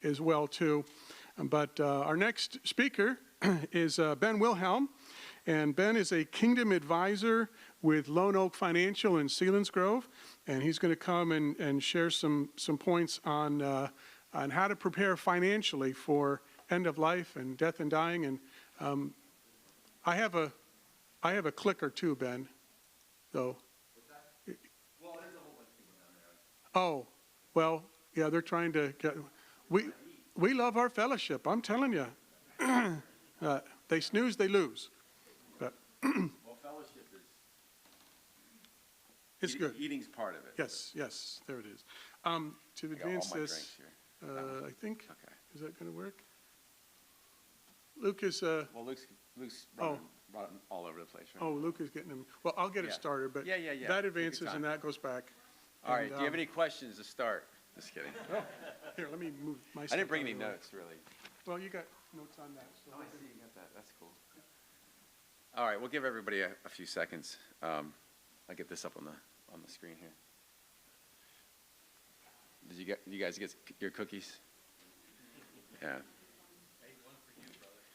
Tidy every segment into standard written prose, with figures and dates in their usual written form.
as well too. But our next speaker is Ben Wilhelm, and Ben is a Kingdom Advisor with Lone Oak Financial in Selinsgrove, and he's going to come and share some points on how to prepare financially for end of life and death and dying. And I have a clicker too, Ben. So. Well, there's a whole bunch of people down there. Oh, well, yeah, they're trying to get. We love our fellowship. I'm telling you. They snooze, they lose. But well, fellowship is. It's good. Eating's part of it. Yes, there it is. To advance this, I think. Okay. Is that going to work? Luke is. Well, Luke's running all over the place. Right? Oh, Luke is getting him. Well, I'll get it started, but yeah. that advances and that goes back. All right. Do you have any questions to start? Just kidding. Oh, here, let me move my. I didn't bring any notes, really. Well, you got notes on that. So I see you got that. That's cool. All right, we'll give everybody a few seconds. I'll get this up on the screen here. Did you guys get your cookies? Yeah.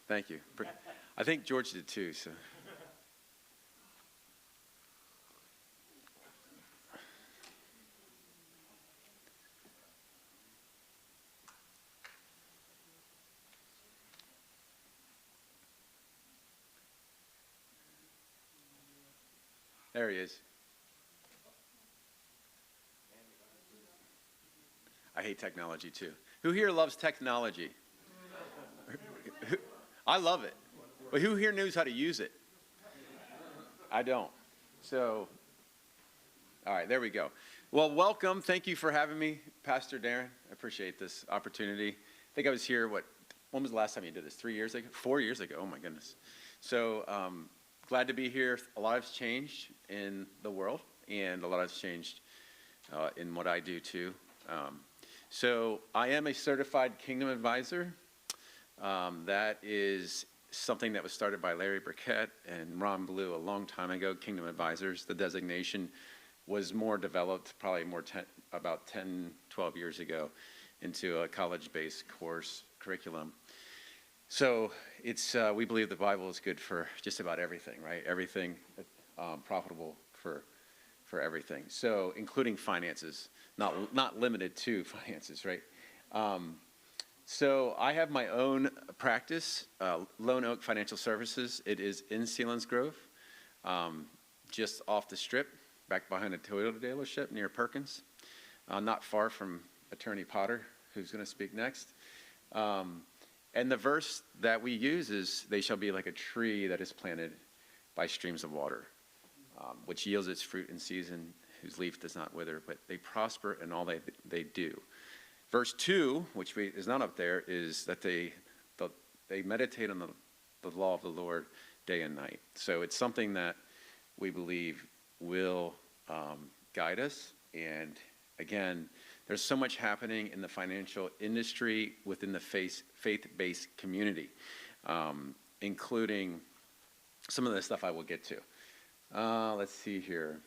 Thank you. I think George did too. So. There he is. I hate technology too. Who here loves technology? I love it. But who here knows how to use it? I don't. So, all right, there we go. Well, welcome. Thank you for having me, Pastor Darren. I appreciate this opportunity. I think I was here, when was the last time you did this? 3 years ago? 4 years ago. Oh, my goodness. So, glad to be here. A lot has changed in the world, and a lot has changed in what I do, too. So I am a certified Kingdom Advisor. That is something that was started by Larry Burkett and Ron Blue a long time ago, Kingdom Advisors. The designation was more developed probably about 10, 12 years ago into a college-based course curriculum. So we believe the Bible is good for just about everything, right? Everything profitable for everything. So including finances, not limited to finances, right? So I have my own practice, Lone Oak Financial Services. It is in Selinsgrove, just off the strip, back behind a Toyota dealership near Perkins, not far from Attorney Potter, who's going to speak next. And the verse that we use is, they shall be like a tree that is planted by streams of water, which yields its fruit in season, whose leaf does not wither, but they prosper in all they do. Verse 2, which is not up there, is that they meditate on the law of the Lord day and night. So it's something that we believe will guide us. And again, there's so much happening in the financial industry within the faith-based community, including some of the stuff I will get to. Let's see here.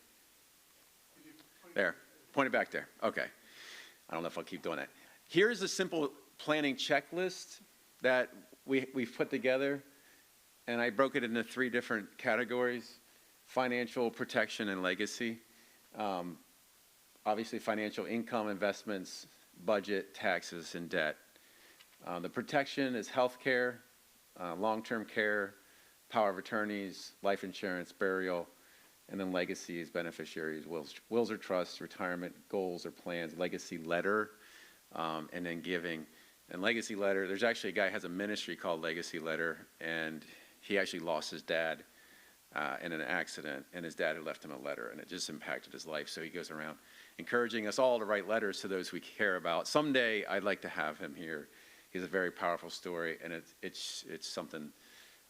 There. Point it back there. Okay. I don't know if I'll keep doing that. Here's a simple planning checklist that we've put together, and I broke it into 3 different categories: financial, protection, and legacy. Obviously, financial income, investments, budget, taxes, and debt. The protection is health care, long-term care, power of attorneys, life insurance, burial, and then legacy is beneficiaries, wills or trusts, retirement, goals or plans, legacy letter, and then giving. And legacy letter, there's actually a guy who has a ministry called Legacy Letter, and he actually lost his dad in an accident, and his dad had left him a letter, and it just impacted his life. So he goes around encouraging us all to write letters to those we care about. Someday I'd like to have him here. He has a very powerful story, and it's something,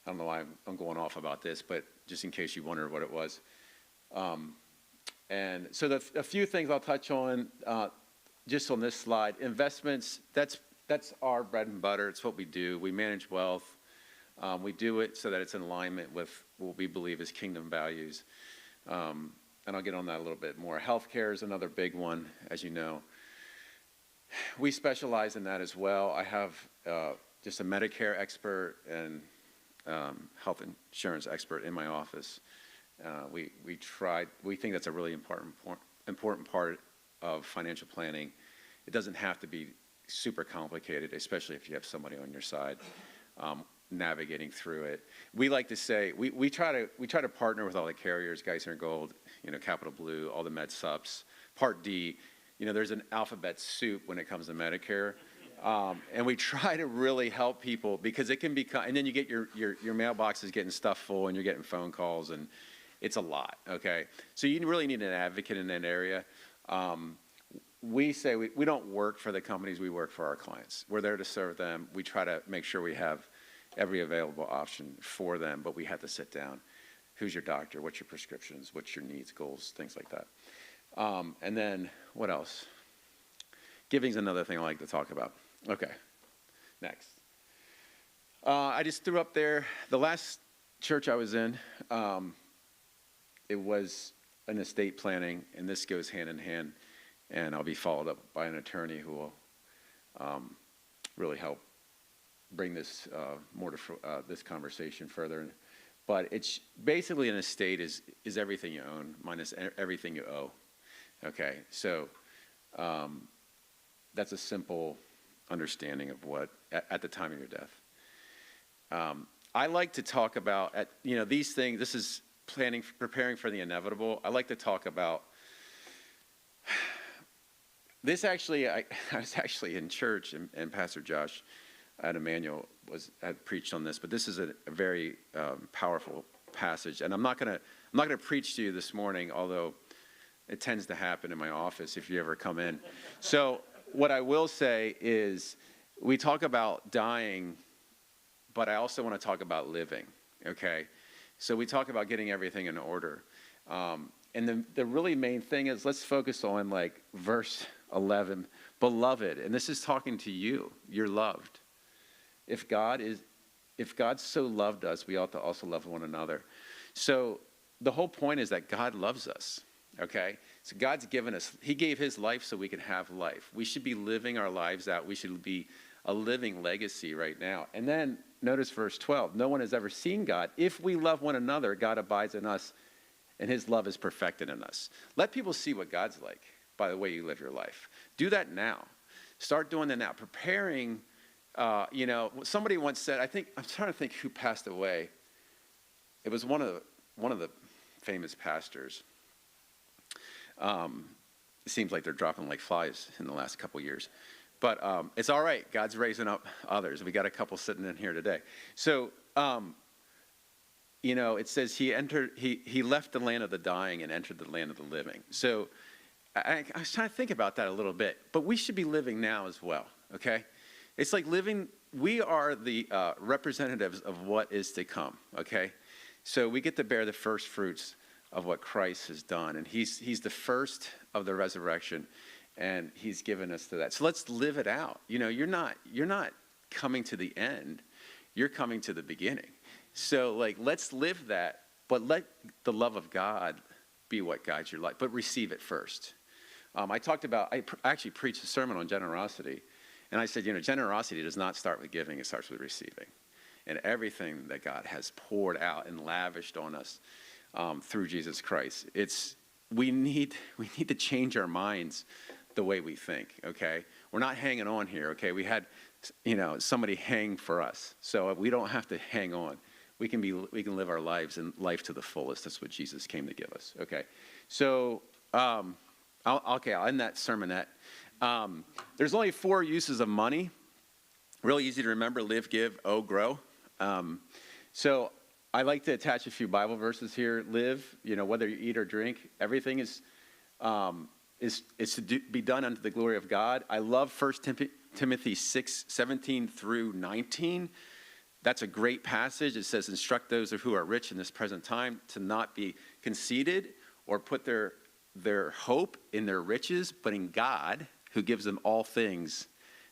I don't know why I'm going off about this, but just in case you wondered what it was. And so a few things I'll touch on just on this slide. Investments, that's our bread and butter. It's what we do. We manage wealth. We do it so that it's in alignment with what we believe is kingdom values. And I'll get on that a little bit more. Healthcare is another big one, as you know. we specialize in that as well. I have just a Medicare expert and health insurance expert in my office. We think that's a really important part of financial planning. It doesn't have to be super complicated, especially if you have somebody on your side navigating through it. We like to say we try to partner with all the carriers, Geisinger Gold, Capital Blue, all the med sups, Part D. There's an alphabet soup when it comes to Medicare. And we try to really help people because it can become, and then you get your mailbox is getting stuff full and you're getting phone calls and it's a lot, okay? So you really need an advocate in that area. We say we don't work for the companies, we work for our clients. We're there to serve them. We try to make sure we have every available option for them, but we have to sit down. Who's your doctor? What's your prescriptions? What's your needs, goals, things like that. And then what else? Giving's another thing I like to talk about. Okay, next. I just threw up there, the last church I was in, it was an estate planning, and this goes hand in hand, and I'll be followed up by an attorney who will really help bring this more to this conversation further. But it's basically an estate is everything you own minus everything you owe. Okay, so that's a simple understanding of what at the time of your death. I like to talk about these things. This is preparing for the inevitable. I like to talk about this. Actually, I was actually in church, and Pastor Josh at Emmanuel had preached on this. But this is a very powerful passage, and I'm not gonna preach to you this morning, although it tends to happen in my office if you ever come in. So what I will say is we talk about dying, but I also want to talk about living, okay? So we talk about getting everything in order. And the really main thing is let's focus on verse 11, beloved. And this is talking to you. You're loved. If God so loved us, we ought to also love one another. So the whole point is that God loves us. Okay, so God's given us, he gave his life so we can have life. We should be living our lives out. We should be a living legacy right now. And then notice verse 12. No one has ever seen God. If we love one another, God abides in us and his love is perfected in us. Let people see what God's like by the way you live your life. Do that now. Start doing that now. Preparing, somebody once said, I'm trying to think who passed away. It was one of the famous pastors. It seems like they're dropping like flies in the last couple years. But it's all right. God's raising up others. We got a couple sitting in here today. So, it says he left the land of the dying and entered the land of the living. So I was trying to think about that a little bit. But we should be living now as well, okay? It's like living, we are the representatives of what is to come, okay? So we get to bear the first fruits of what Christ has done. And he's the first of the resurrection, and he's given us to that. So let's live it out. You're not coming to the end. You're coming to the beginning. So let's live that, but let the love of God be what guides your life, but receive it first. I actually preached a sermon on generosity, and I said, generosity does not start with giving, it starts with receiving. And everything that God has poured out and lavished on us through Jesus Christ. We need to change our minds the way we think, okay? We're not hanging on here, okay? We had, somebody hang for us. So we don't have to hang on. We can live our lives and life to the fullest. That's what Jesus came to give us, okay? So, I'll end that sermonette. There's only 4 uses of money. Really easy to remember: live, give, owe, grow. So I like to attach a few Bible verses here. Live, whether you eat or drink, everything is to be done unto the glory of God. I love 1 Timothy 6:17 through 19. That's a great passage. It says, instruct those who are rich in this present time to not be conceited or put their hope in their riches, but in God, who gives them all things.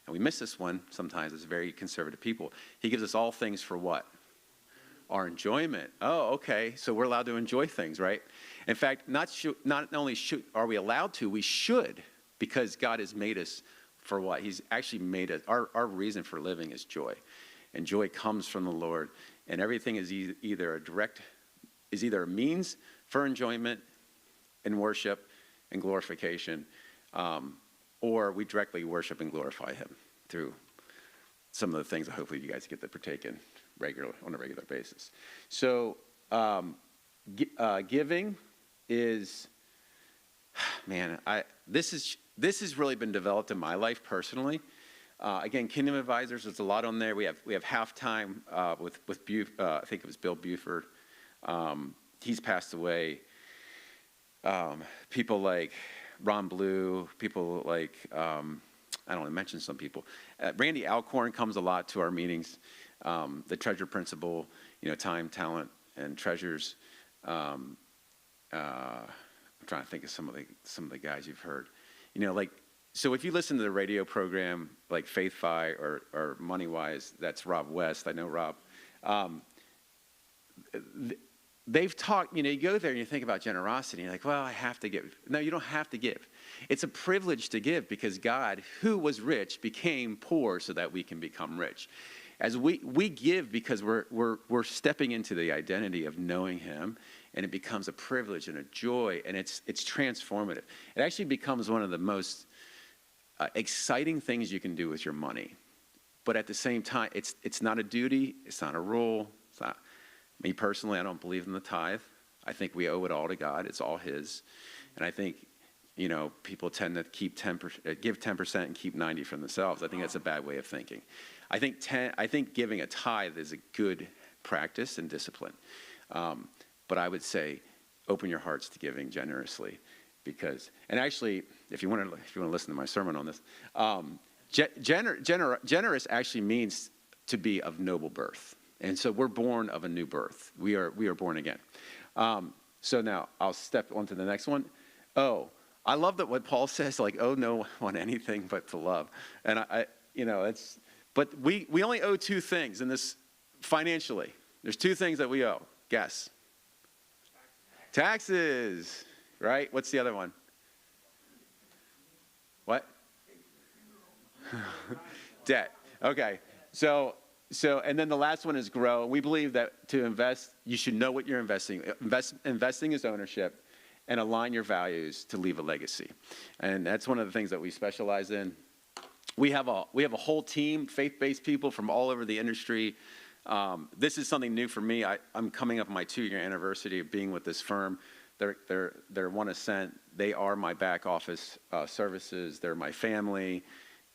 And we miss this one sometimes as very conservative people. He gives us all things for what? Our enjoyment. Oh, okay. So we're allowed to enjoy things, right? In fact, not only are we allowed to, we should, because God has made us for what? He's actually made it. Our reason for living is joy. And joy comes from the Lord. And everything is either a means for enjoyment and worship and glorification, or we directly worship and glorify him through some of the things that hopefully you guys get to partake in on a regular basis. So giving is, man, this has really been developed in my life personally. Again, Kingdom Advisors, there's a lot on there. We have Halftime with I think it was Bill Buford. He's passed away. People like Ron Blue, people like, I don't want to mention some people. Randy Alcorn comes a lot to our meetings. The Treasure Principle, time, talent, and treasures. I'm trying to think of some of the guys you've heard. So if you listen to the radio program like Faith Fi or Money Wise, that's Rob West. I know Rob. They've talked, you go there and you think about generosity. You're like, well, I have to give. No, you don't have to give. It's a privilege to give because God, who was rich, became poor so that we can become rich. As we give because we're stepping into the identity of knowing him, and it becomes a privilege and a joy, and it's transformative. It actually becomes one of the most exciting things you can do with your money. But at the same time, it's not a duty, it's not a rule. It's not, me personally, I don't believe in the tithe. I think we owe it all to God. It's all his. And I think, people tend to give 10% and keep 90 for themselves. I think that's a bad way of thinking. I think giving a tithe is a good practice and discipline. But I would say open your hearts to giving generously. And actually, if you want to listen to my sermon on this, generous actually means to be of noble birth. And so we're born of a new birth. We are born again. So now I'll step on to the next one. Oh, I love that what Paul says, like, oh, no one anything but to love. And but we only owe two things in this financially. There's two things that we owe. Guess. Taxes, right? What's the other one? What? Debt. Okay. So, and then the last one is grow. We believe that to invest, you should know what you're investing. Investing is ownership, and align your values to leave a legacy. And that's one of the things that we specialize in. We have a whole team, faith-based people from all over the industry. This is something new for me. I'm coming up on my 2-year anniversary of being with this firm. They're 1 Ascent. They are my back office services. They're my family.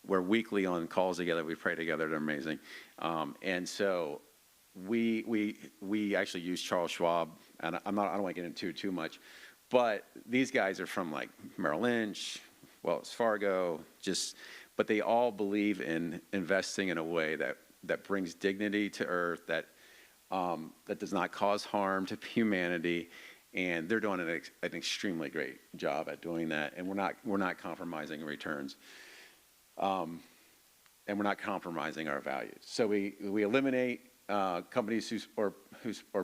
We're weekly on calls together. We pray together. They're amazing. And so we actually use Charles Schwab, and I don't want to get into it too much, but these guys are from like Merrill Lynch, Wells Fargo, but they all believe in investing in a way that brings dignity to earth, that does not cause harm to humanity, and they're doing an extremely great job at doing that. And we're not compromising returns, and we're not compromising our values. So we eliminate companies whose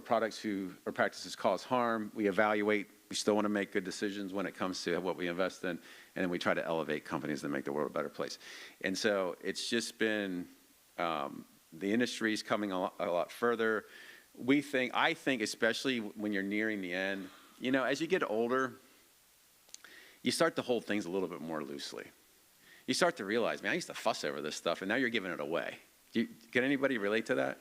products or practices cause harm. We evaluate. We still want to make good decisions when it comes to what we invest in, and then we try to elevate companies that make the world a better place. And so it's just been. The industry's coming a lot further. I think, especially when you're nearing the end, as you get older, you start to hold things a little bit more loosely. You start to realize, man, I used to fuss over this stuff, and now you're giving it away. Can anybody relate to that?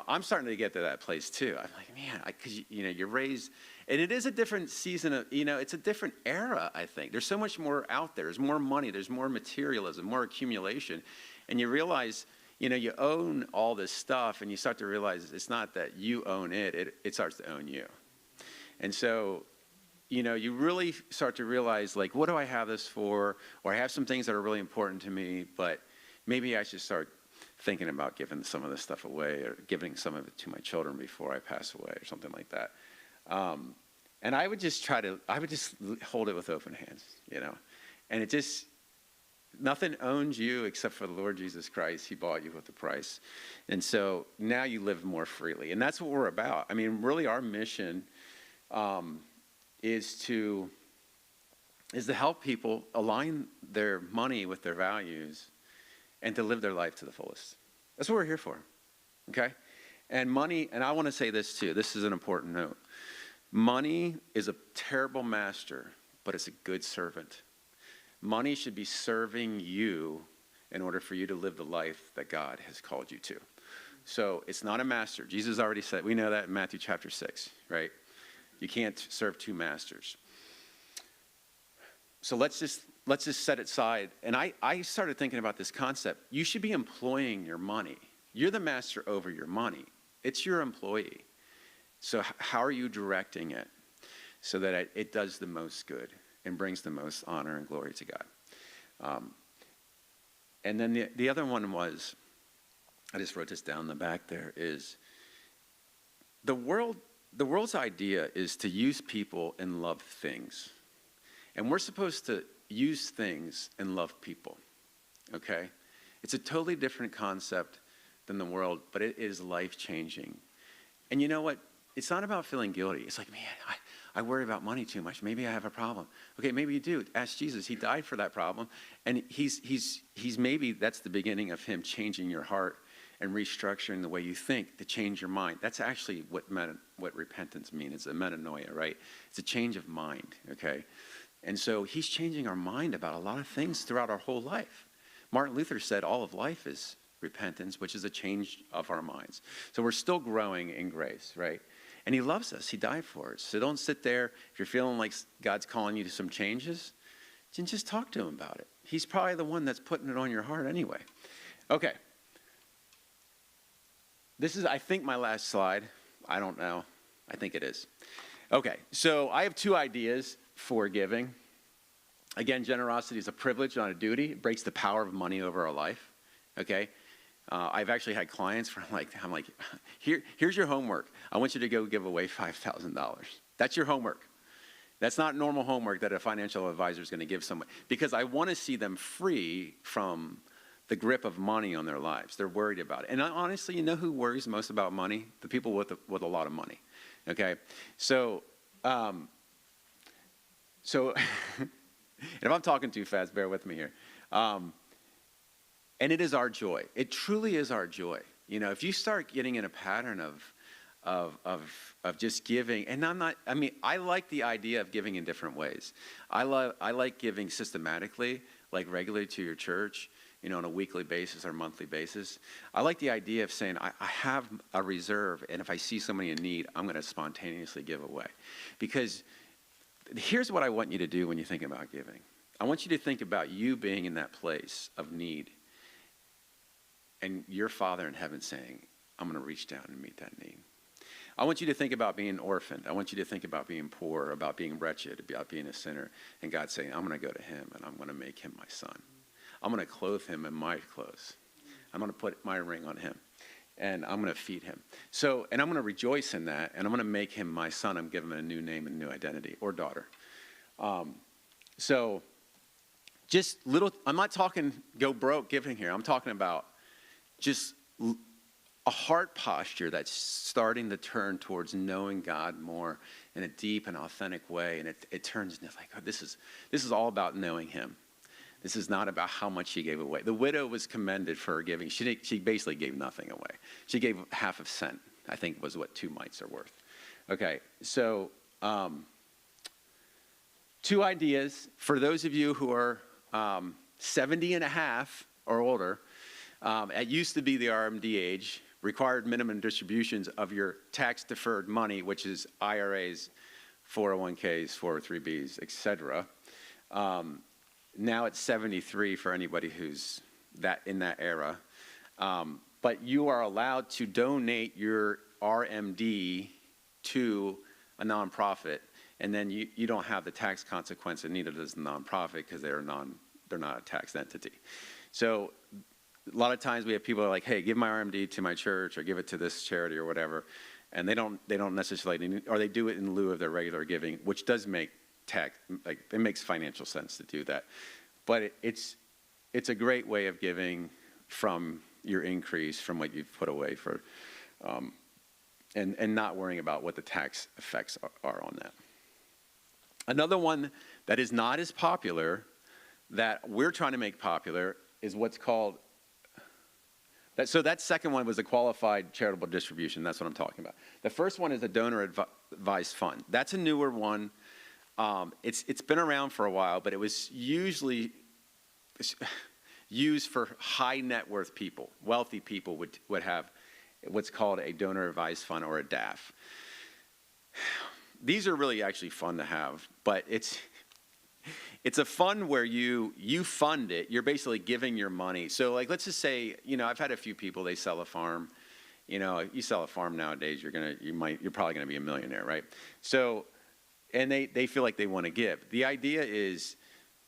I'm starting to get to that place too. I'm like, man, because you're raised, and it is a different season of, it's a different era. I think there's so much more out there. There's more money. There's more materialism, more accumulation, and you realize. You own all this stuff, and you start to realize it's not that you own it, it starts to own you. And so, you really start to realize, like, what do I have this for? Or I have some things that are really important to me, but maybe I should start thinking about giving some of this stuff away or giving some of it to my children before I pass away or something like that. And I would just hold it with open hands, and it just, nothing owns you except for the Lord Jesus Christ. He bought you with a price. And so now you live more freely. And that's what we're about. I mean, really our mission is to is to help people align their money with their values and to live their life to the fullest. That's what we're here for, okay? And money, and I want to say this too, this is an important note. Money is a terrible master, but it's a good servant. Money should be serving you in order for you to live the life that God has called you to. So it's not a master. Jesus already said, we know that in Matthew chapter 6, right? You can't serve two masters. So let's just set it aside. And I started thinking about this concept. You should be employing your money. You're the master over your money. It's your employee. So how are you directing it so that it does the most good and brings the most honor and glory to God? And then the other one was, I just wrote this down in the back there, is the world's idea is to use people and love things. And we're supposed to use things and love people, okay? It's a totally different concept than the world, but it is life-changing. And you know what? It's not about feeling guilty. It's like, man, I worry about money too much. Maybe I have a problem. Okay, maybe you do. Ask Jesus. He died for that problem. And he's maybe that's the beginning of him changing your heart and restructuring the way you think to change your mind. That's actually what repentance means. It's a metanoia, right? It's a change of mind, okay? And so he's changing our mind about a lot of things throughout our whole life. Martin Luther said all of life is repentance, which is a change of our minds. So we're still growing in grace, right? And he loves us. He died for us. So don't sit there. If you're feeling like God's calling you to some changes, then just talk to him about it. He's probably the one that's putting it on your heart anyway. Okay. This is, I think, my last slide. I don't know. I think it is. Okay. So I have two ideas for giving. Again, generosity is a privilege, not a duty. It breaks the power of money over our life. Okay. I've actually had clients where I'm like, here's your homework. I want you to go give away $5,000. That's your homework. That's not normal homework that a financial advisor is going to give someone, because I want to see them free from the grip of money on their lives. They're worried about it. And honestly, you know who worries most about money? The people with a lot of money. Okay, so and if I'm talking too fast, bear with me here. And it is our joy. It truly is our joy. You know, if you start getting in a pattern of just giving, and I like the idea of giving in different ways. I like giving systematically, like regularly to your church, you know, on a weekly basis or monthly basis. I like the idea of saying, I have a reserve, and if I see somebody in need, I'm going to spontaneously give away. Because here's what I want you to do when you think about giving. I want you to think about you being in that place of need, and your Father in heaven saying, I'm going to reach down and meet that need. I want you to think about being orphaned. I want you to think about being poor, about being wretched, about being a sinner, and God saying, I'm going to go to him, and I'm going to make him my son. I'm going to clothe him in my clothes. I'm going to put my ring on him, and I'm going to feed him. So, and I'm going to rejoice in that, and I'm going to make him my son. I'm giving him a new name and a new identity, or daughter. So just little, I'm not talking go broke giving here. I'm talking about just a heart posture that's starting to turn towards knowing God more in a deep and authentic way. And it turns into like, oh, this is all about knowing him. This is not about how much she gave away. The widow was commended for her giving. She basically gave nothing away. She gave half a cent, I think was what 2 mites are worth. Okay, so two ideas. For those of you who are 70 and a half or older, it used to be the RMD age, required minimum distributions of your tax-deferred money, which is IRAs, 401ks, 403bs, etc. Now it's 73 for anybody who's in that era. But you are allowed to donate your RMD to a nonprofit, and then you don't have the tax consequence, and neither does the nonprofit, because they're not a tax entity. So a lot of times we have people like, hey, give my RMD to my church or give it to this charity or whatever, and they don't necessarily, or they do it in lieu of their regular giving, which does make it makes financial sense to do that. But it's a great way of giving from your increase, from what you've put away for, and not worrying about what the tax effects are on that. Another one that is not as popular that we're trying to make popular is what's called, so that second one was a qualified charitable distribution. That's what I'm talking about. The first one is a donor advised fund. That's a newer one. It's been around for a while, but it was usually used for high net worth people. Wealthy people would have what's called a donor advised fund or a DAF. These are really actually fun to have, but it's a fund where you fund it. You're basically giving your money. So like, let's just say, I've had a few people, they sell a farm. You sell a farm nowadays, you're probably gonna be a millionaire, right? So, and they feel like they want to give. The idea is,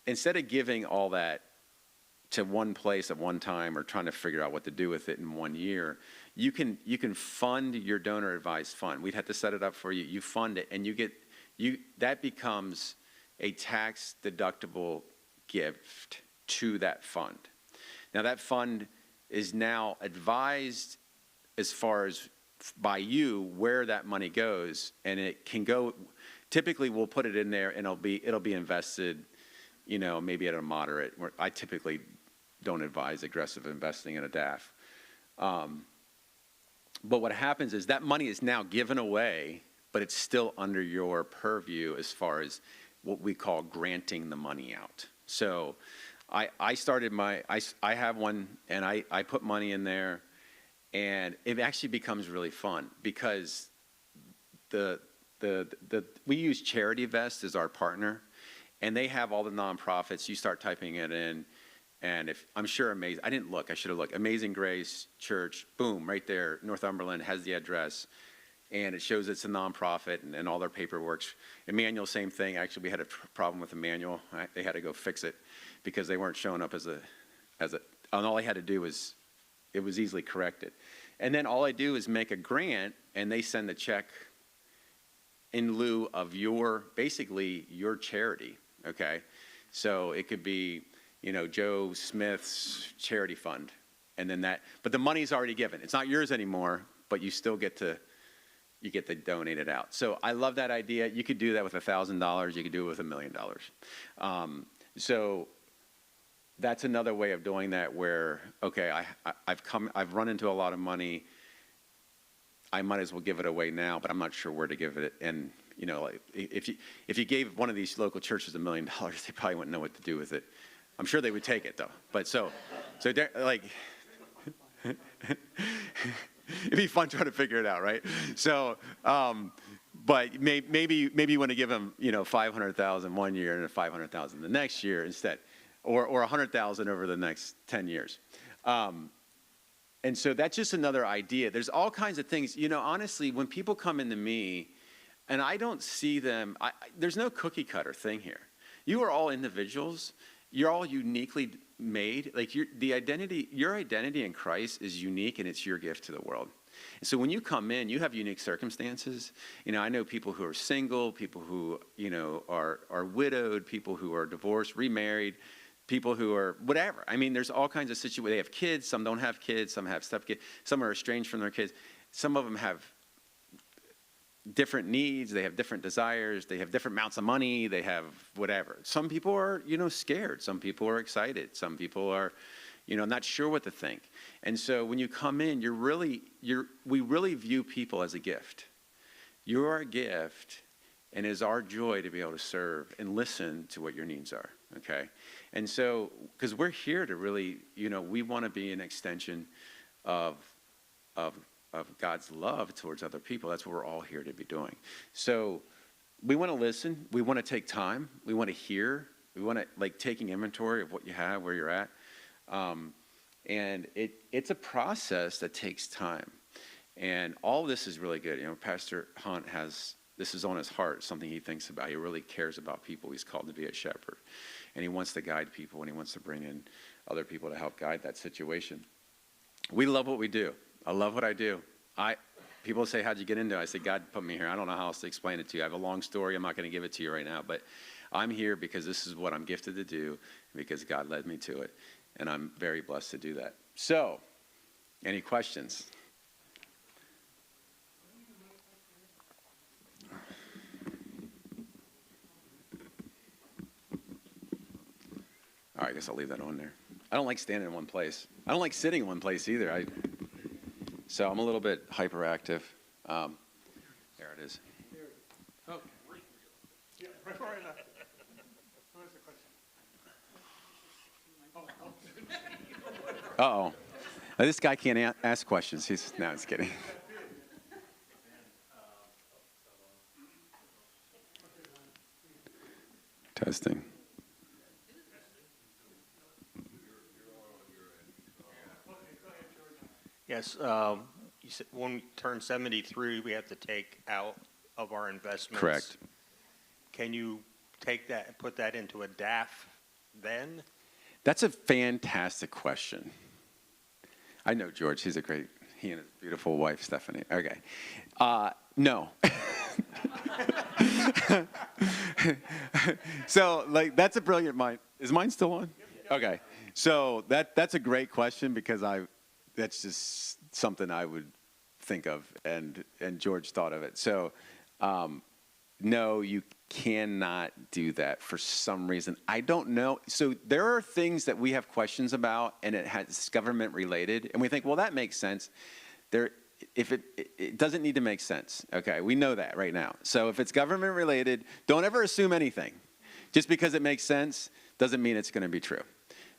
instead of giving all that to one place at one time or trying to figure out what to do with it in 1 year, you can fund your donor advised fund. We'd have to set it up for you. You fund it, and that becomes a tax deductible gift to that fund. Now that fund is now advised as far as by you where that money goes, and it can go. Typically, we'll put it in there, and it'll be invested, maybe at a moderate. Where I typically don't advise aggressive investing in a DAF. But what happens is that money is now given away, but it's still under your purview as far as what we call granting the money out. So I started I have one, and I put money in there, and it actually becomes really fun because we use Charity Vest as our partner, and they have all the nonprofits. You start typing it in, and I'm sure I didn't look, I should have looked. Amazing Grace Church, boom, right there, Northumberland has the address, and it shows it's a nonprofit and all their paperwork. Emmanuel, same thing. Actually, we had a problem with Emmanuel. They had to go fix it because they weren't showing up and all I had to do was, it was easily corrected. And then all I do is make a grant, and they send the check in lieu of basically your charity, okay? So it could be, Joe Smith's charity fund, and then but the money's already given. It's not yours anymore, but you still get to donate it out. So I love that idea. You could do that with $1,000. You could do it with $1 million. So that's another way of doing that where, okay, I've run into a lot of money. I might as well give it away now, but I'm not sure where to give it. And like if you gave one of these local churches $1 million, they probably wouldn't know what to do with it. I'm sure they would take it though. But so like, it'd be fun trying to figure it out, right? So, but maybe you want to give them, $500,000 one year and $500,000 the next year instead, or $100,000 over the next 10 years. And so that's just another idea. There's all kinds of things. Honestly, when people come into me, and I don't see them, there's no cookie cutter thing here. You are all individuals. You're all uniquely made. Like your identity in Christ is unique, and it's your gift to the world. And so when you come in, you have unique circumstances. I know people who are single, people who, are widowed, people who are divorced, remarried, people who are whatever. I mean, there's all kinds of situations. They have kids, some don't have kids, some have stepkids, some are estranged from their kids. Some of them have different needs, they have different desires, they have different amounts of money, they have whatever. Some people are, scared. Some people are excited. Some people are, not sure what to think. And so when you come in, we really view people as a gift. You're a gift, and it is our joy to be able to serve and listen to what your needs are, okay? And so, because we're here to really, we want to be an extension of God's love towards other people. That's what we're all here to be doing. So we want to listen. We want to take time. We want to hear. We want to taking inventory of what you have, where you're at. And it's a process that takes time. And all this is really good. Pastor Hunt this is on his heart, something he thinks about. He really cares about people. He's called to be a shepherd. And he wants to guide people, and he wants to bring in other people to help guide that situation. We love what we do. I love what I do. People say, how'd you get into it? I say, God put me here. I don't know how else to explain it to you. I have a long story. I'm not going to give it to you right now. But I'm here because this is what I'm gifted to do, because God led me to it. And I'm very blessed to do that. So, any questions? All right, I guess I'll leave that on there. I don't like standing in one place. I don't like sitting in one place either. So I'm a little bit hyperactive. There it is. Okay. Yeah, right enough. What is the question? Uh-oh. This guy can't ask questions. No, just kidding. Testing. Yes, you said when we turn 73, we have to take out of our investments. Correct. Can you take that and put that into a DAF then? That's a fantastic question. I know George. He and his beautiful wife, Stephanie. Okay. No. So, that's a brilliant mind. Is mine still on? Okay. So that's a great question because that's just something I would think of, and George thought of it. So, no, you cannot do that for some reason. I don't know. So there are things that we have questions about, and it's government related, and we think, well, that makes sense. If it doesn't need to make sense. Okay, we know that right now. So if it's government related, don't ever assume anything. Just because it makes sense doesn't mean it's going to be true.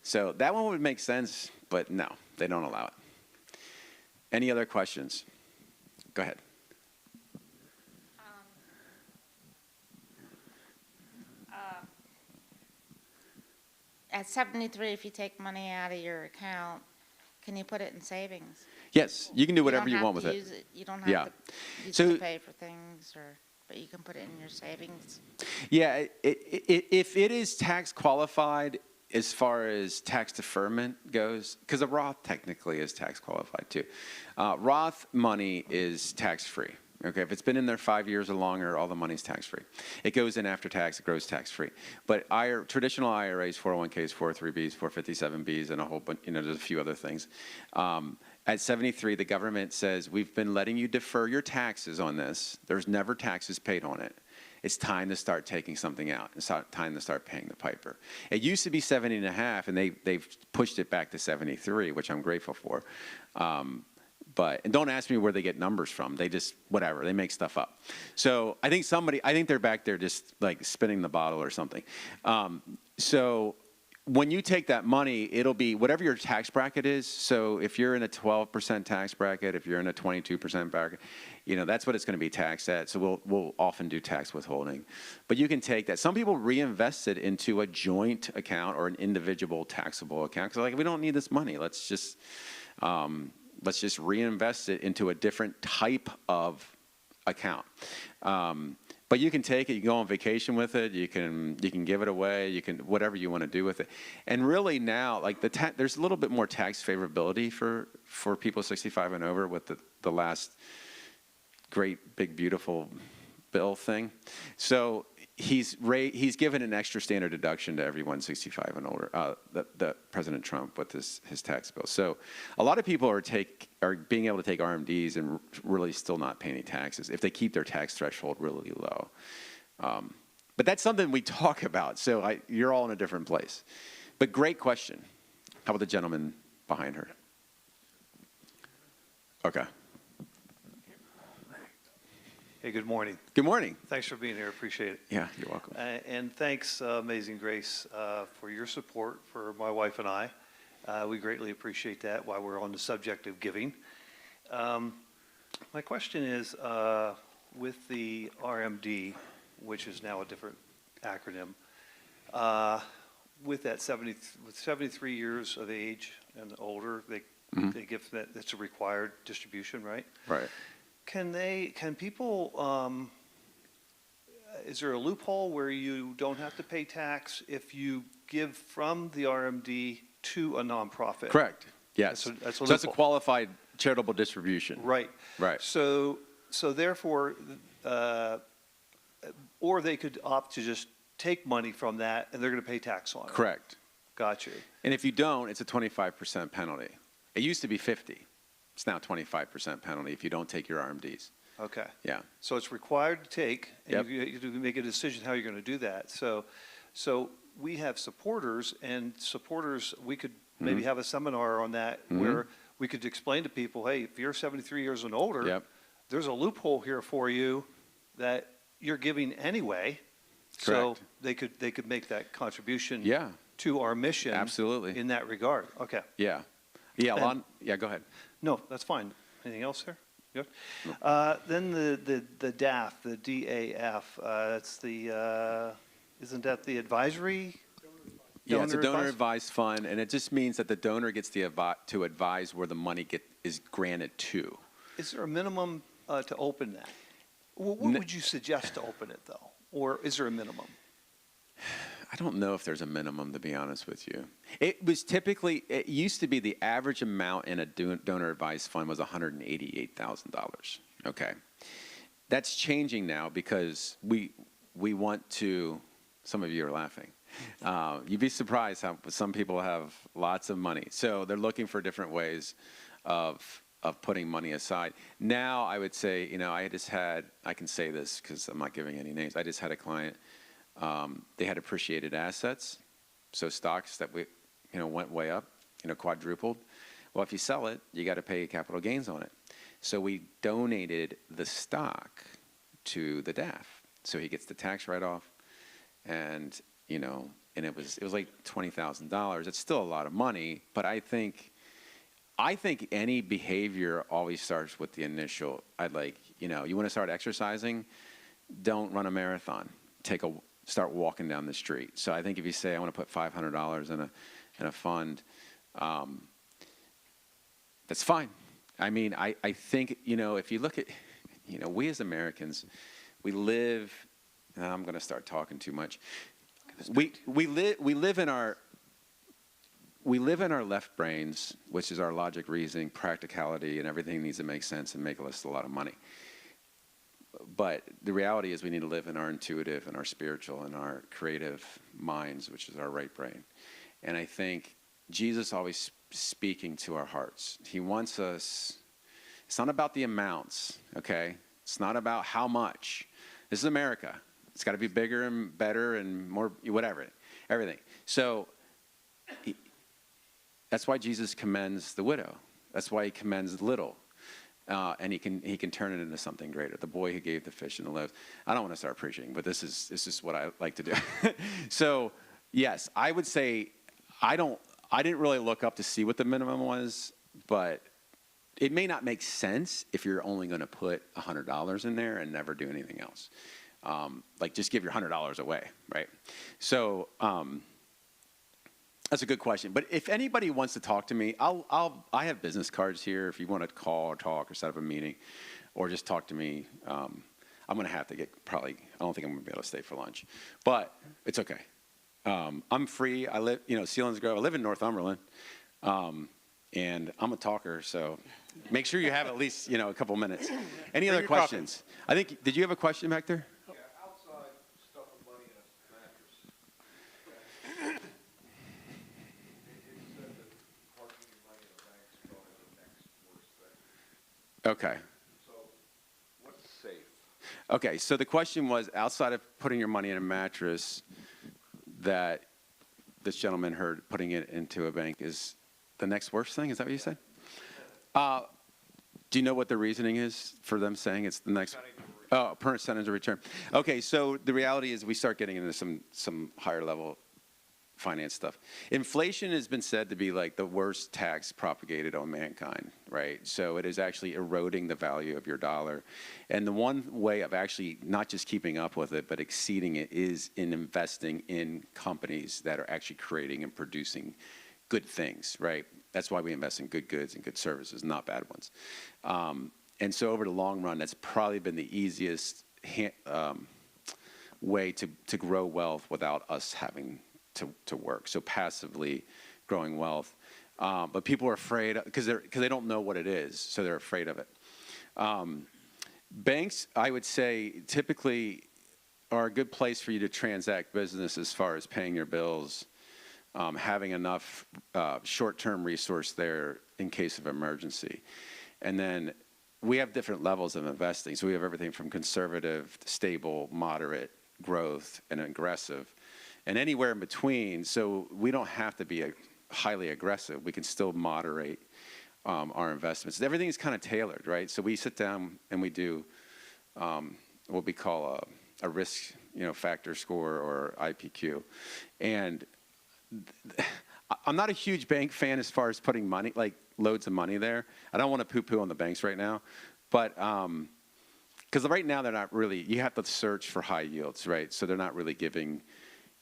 So that one would make sense, but no, they don't allow it. Any other questions? Go ahead. At 73, if you take money out of your account, can you put it in savings? Yes, you can do whatever you don't want have with to it. use it. You don't have Yeah. to use So- it to pay for things, but you can put it in your savings. Yeah, if it is tax qualified as far as tax deferment goes, because a Roth technically is tax qualified too. Roth money is tax free. Okay, if it's been in there 5 years or longer, all the money's tax free. It goes in after tax, it grows tax free. But traditional IRAs, 401ks, 403bs, 457bs, and a whole bunch, there's a few other things. At 73, the government says, we've been letting you defer your taxes on this. There's never taxes paid on it. It's time to start taking something out. It's time to start paying the piper. It used to be 70 and a half, and they've pushed it back to 73, which I'm grateful for. And don't ask me where they get numbers from. They just, whatever, they make stuff up. So I think they're back there just like spinning the bottle or something. So when you take that money, it'll be whatever your tax bracket is. So if you're in a 12% tax bracket, if you're in a 22% bracket, that's what it's going to be taxed at. So we'll often do tax withholding. But you can take that. Some people reinvest it into a joint account or an individual taxable account. Because we don't need this money. Let's just reinvest it into a different type of account. But you can take it, you can go on vacation with it, you can give it away, you can whatever you want to do with it. And really now, there's a little bit more tax favorability for people 65 and over with the last great big beautiful bill thing. So he's given an extra standard deduction to everyone 65 and older, the President Trump with his tax bill. So a lot of people are being able to take RMDs and really still not pay any taxes if they keep their tax threshold really low. But that's something we talk about. So you're all in a different place. But great question. How about the gentleman behind her? Okay. Hey, good morning. Good morning. Thanks for being here. Appreciate it. Yeah, you're welcome. And thanks, Amazing Grace, for your support for my wife and I. We greatly appreciate that while we're on the subject of giving. My question is, with the RMD, which is now a different acronym, with 73 years of age and older, they give that's a required distribution, right? Right. Can people, is there a loophole where you don't have to pay tax if you give from the RMD to a nonprofit? Correct. Yes. That's So that's a loophole. qualified charitable distribution. Right. Right. So therefore, or they could opt to just take money from that and they're going to pay tax on it. Correct. Got you. And if you don't, it's a 25% penalty. It used to be 50. It's now 25% penalty if you don't take your RMDs. Okay. Yeah. So it's required to take, and Yep. you have to make a decision how you're going to do that. So we have supporters, and supporters, we could maybe have a seminar on that where we could explain to people, hey, if you're 73 years and older, Yep. there's a loophole here for you that you're giving anyway. So Correct. they could make that contribution Yeah, to our mission. absolutely. In that regard. Okay. Yeah. Yeah, And- yeah, go ahead. No, that's fine. Anything else, sir? Good. Then the DAF, the DAF, that's the, isn't that the advisory? Yeah, it's a donor advice? advised fund, and it just means that the donor gets to advise where the money is granted to. Is there a minimum to open that? What No. would you suggest to open it, though? Or is there a minimum? I don't know if there's a minimum, to be honest with you. It used to be the average amount in a donor advised fund was $188,000. Okay. That's changing now because we want to, some of you are laughing. You'd be surprised how some people have lots of money. So they're looking for different ways of putting money aside. Now I would say, I can say this because I'm not giving any names. I just had a client. They had appreciated assets, so stocks that went way up, quadrupled. Well, if you sell it, you got to pay capital gains on it. So we donated the stock to the DAF, so he gets the tax write-off, and it was like $20,000. It's still a lot of money, but I think any behavior always starts with the initial. You want to start exercising, don't run a marathon. Start walking down the street. So I think if you say, I want to put $500 in a fund, that's fine. I mean, I think, if you look at, we as Americans, we live, and I'm going to start talking too much. We live in our left brains, which is our logic, reasoning, practicality, and everything needs to make sense and make us a lot of money. But the reality is we need to live in our intuitive and our spiritual and our creative minds, which is our right brain. And I think Jesus always speaking to our hearts. He wants us, it's not about the amounts, okay? It's not about how much. This is America. It's got to be bigger and better and more, whatever, everything. So that's why Jesus commends the widow. That's why he commends little. And he can turn it into something greater. The boy who gave the fish and the loaves. I don't want to start preaching, but this is what I like to do. So, yes, I would say I didn't really look up to see what the minimum was, but it may not make sense if you're only going to put $100 in there and never do anything else. Just give your $100 away, right? So, that's a good question. But if anybody wants to talk to me, I have business cards here. If you want to call or talk or set up a meeting, or just talk to me, I'm going to have to I don't think I'm going to be able to stay for lunch, but it's okay. I'm free. I live, Selinsgrove. I live in Northumberland, and I'm a talker. So make sure you have at least a couple minutes. Any other questions? Did you have a question back there? Okay. So, what's safe? Okay, so the question was, outside of putting your money in a mattress, that this gentleman heard putting it into a bank is the next worst thing? Is that what you said? Do you know what the reasoning is for them saying it's the next? Percentage of return. Okay, so the reality is we start getting into some higher level finance stuff. Inflation has been said to be like the worst tax propagated on mankind, right? So it is actually eroding the value of your dollar. And the one way of actually not just keeping up with it, but exceeding it is in investing in companies that are actually creating and producing good things, right? That's why we invest in good goods and good services, not bad ones. And so over the long run, that's probably been the easiest way to grow wealth without us having to work. So passively growing wealth. But people are afraid because they don't know what it is, so they're afraid of it. Banks, I would say, typically are a good place for you to transact business as far as paying your bills, having enough short-term resource there in case of emergency. And then we have different levels of investing. So we have everything from conservative, stable, moderate, growth, and aggressive. and anywhere in between. So we don't have to be highly aggressive. We can still moderate our investments. Everything is kind of tailored, right? So we sit down and we do what we call a risk, factor score or IPQ. And I'm not a huge bank fan as far as putting money, like loads of money there. I don't want to poo-poo on the banks right now, but because right now they're not really, you have to search for high yields, right? So they're not really giving,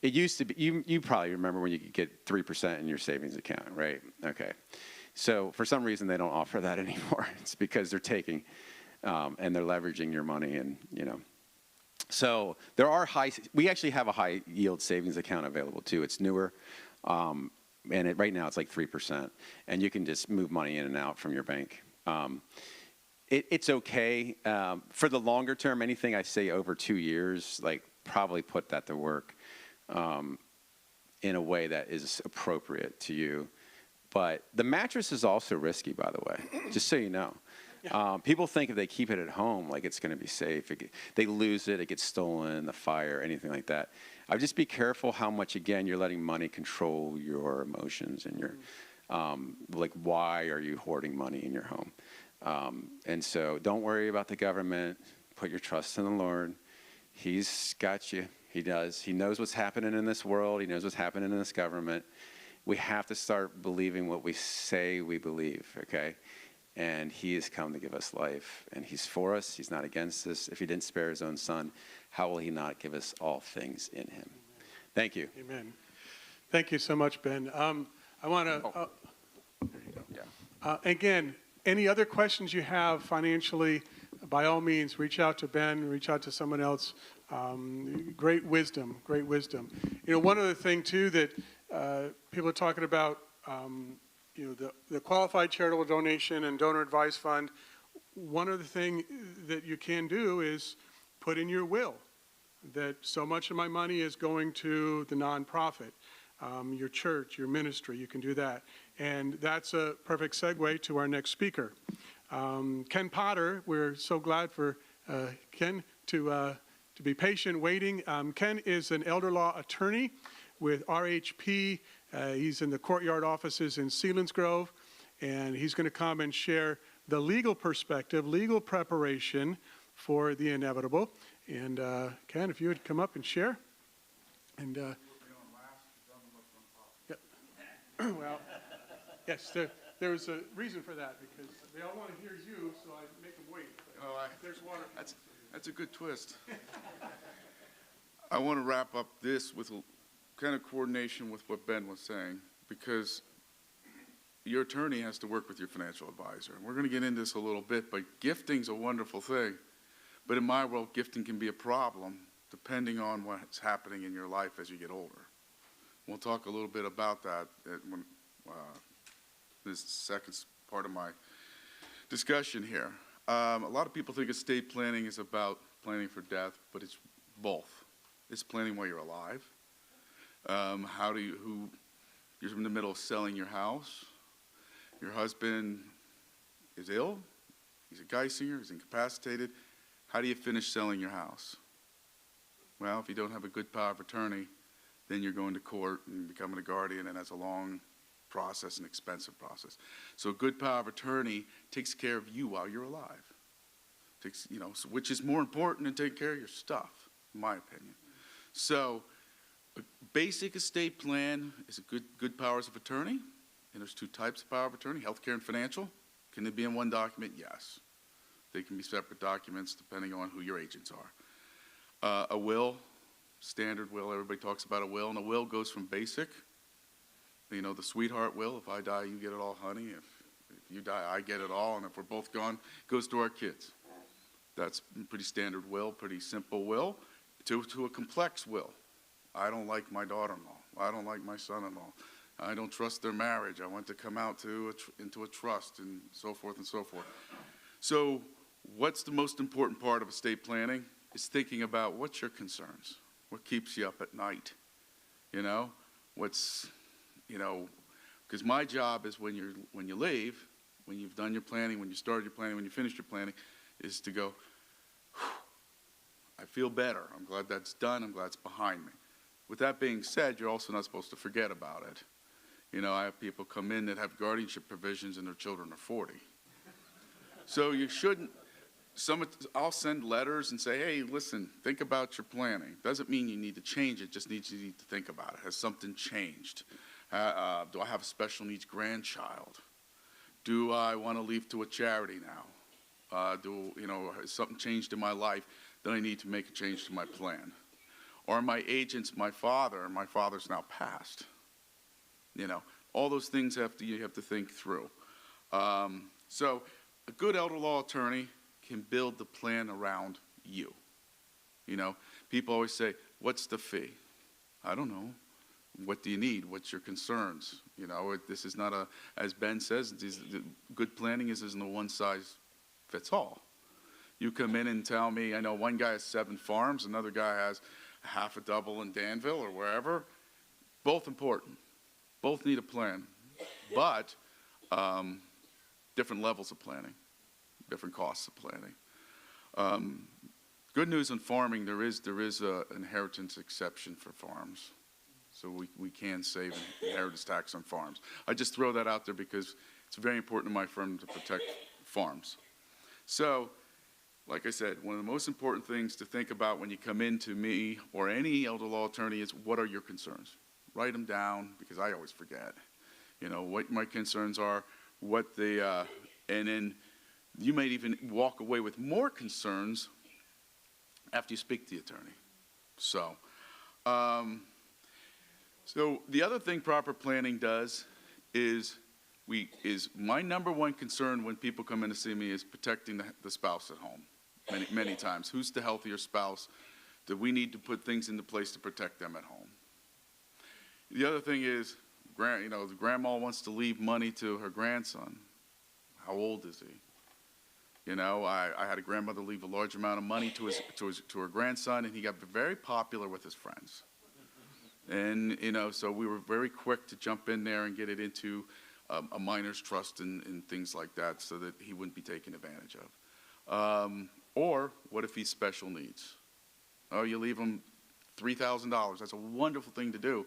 it used to be, you probably remember when you could get 3% in your savings account, right? Okay. So for some reason they don't offer that anymore. It's because they're taking and they're leveraging your money and, So there are we actually have a high yield savings account available too. It's newer. And right now it's like 3%. And you can just move money in and out from your bank. It's okay. For the longer term, anything I say over 2 years, like probably put that to work in a way that is appropriate to you. But the mattress is also risky, by the way, just so you know. People think if they keep it at home, like it's going to be safe. They lose it, it gets stolen, the fire, anything like that. I would just be careful how much, again, you're letting money control your emotions and your, like, why are you hoarding money in your home? And so don't worry about the government. Put your trust in the Lord. He's got you. He does. He knows what's happening in this world. He knows what's happening in this government. We have to start believing what we say we believe, okay? And he has come to give us life, and he's for us. He's not against us. If he didn't spare his own son, how will he not give us all things in him? Thank you. Amen. Thank you so much, Ben. I want to, there you go. Yeah. Again, any other questions you have financially, by all means, reach out to Ben, reach out to someone else. Great wisdom, great wisdom. One other thing, too, that people are talking about, the qualified charitable donation and donor advice fund. One other thing that you can do is put in your will that so much of my money is going to the nonprofit, your church, your ministry. You can do that. And that's a perfect segue to our next speaker. Ken Potter, we're so glad for Ken to be patient waiting. Ken is an elder law attorney with RHP. He's in the courtyard offices in Selinsgrove, and he's going to come and share the legal perspective, legal preparation for the inevitable. And Ken, if you would come up and share. And yeah. Well, yes, there was a reason for that, because they all want to hear you, so I make them wait. There's water. That's a good twist. I want to wrap up this with a kind of coordination with what Ben was saying, because your attorney has to work with your financial advisor. And we're going to get into this a little bit, but gifting's a wonderful thing. But in my world, gifting can be a problem depending on what's happening in your life as you get older. We'll talk a little bit about that when this second part of my discussion here. A lot of people think estate planning is about planning for death, but it's both. It's planning while you're alive. You're in the middle of selling your house. Your husband is ill. He's a Geisinger. He's incapacitated. How do you finish selling your house? Well, if you don't have a good power of attorney, then you're going to court and becoming a guardian, and that's a long process, an expensive process. So a good power of attorney takes care of you while you're alive. Which is more important than taking care of your stuff, in my opinion. So a basic estate plan is a good powers of attorney, and there's two types of power of attorney, healthcare and financial. Can they be in one document? Yes. They can be separate documents depending on who your agents are. A will, standard will, everybody talks about a will, and a will goes from basic, the sweetheart will, if I die, you get it all, honey. If you die, I get it all, and if we're both gone, it goes to our kids. That's a pretty standard will, pretty simple will, to a complex will. I don't like my daughter-in-law. I don't like my son-in-law. I don't trust their marriage. I want to come out into a trust, and so forth and so forth. So what's the most important part of estate planning is thinking about what's your concerns. What keeps you up at night? Because my job is when you leave, when you've done your planning, when you started your planning, when you finished your planning, is to go, I feel better. I'm glad that's done. I'm glad it's behind me. With that being said, you're also not supposed to forget about it. You know, I have people come in that have guardianship provisions and their children are 40. So you shouldn't, I'll send letters and say, hey, listen, think about your planning. Doesn't mean you need to change it, just you need to think about it. Has something changed? Do I have a special needs grandchild? Do I want to leave to a charity now? Has something changed in my life that I need to make a change to my plan? Or my agent's my father, and my father's now passed. You know, all those things you have to think through. So a good elder law attorney can build the plan around you. You know, people always say, what's the fee? I don't know. What do you need? What's your concerns? You know, this is not as Ben says, good planning isn't a one size fits all. You come in and tell me, I know one guy has 7 farms, another guy has half a double in Danville or wherever. Both important. Both need a plan. But different levels of planning, different costs of planning. Good news on farming, there is an inheritance exception for farms. So we can save inheritance tax on farms. I just throw that out there because it's very important in my firm to protect farms. So, like I said, one of the most important things to think about when you come into me or any elder law attorney is, what are your concerns? Write them down, because I always forget. You know, what my concerns are, and then you might even walk away with more concerns after you speak to the attorney. So, so the other thing proper planning does is my number one concern when people come in to see me is protecting the spouse at home. Many times, who's the healthier spouse? Do we need to put things into place to protect them at home? The other thing is, the grandma wants to leave money to her grandson. How old is he? You know, I had a grandmother leave a large amount of money to her grandson, and he got very popular with his friends. And, you know, so we were very quick to jump in there and get it into a minor's trust and things like that so that he wouldn't be taken advantage of. Or what if he's special needs? Oh, you leave him $3,000. That's a wonderful thing to do,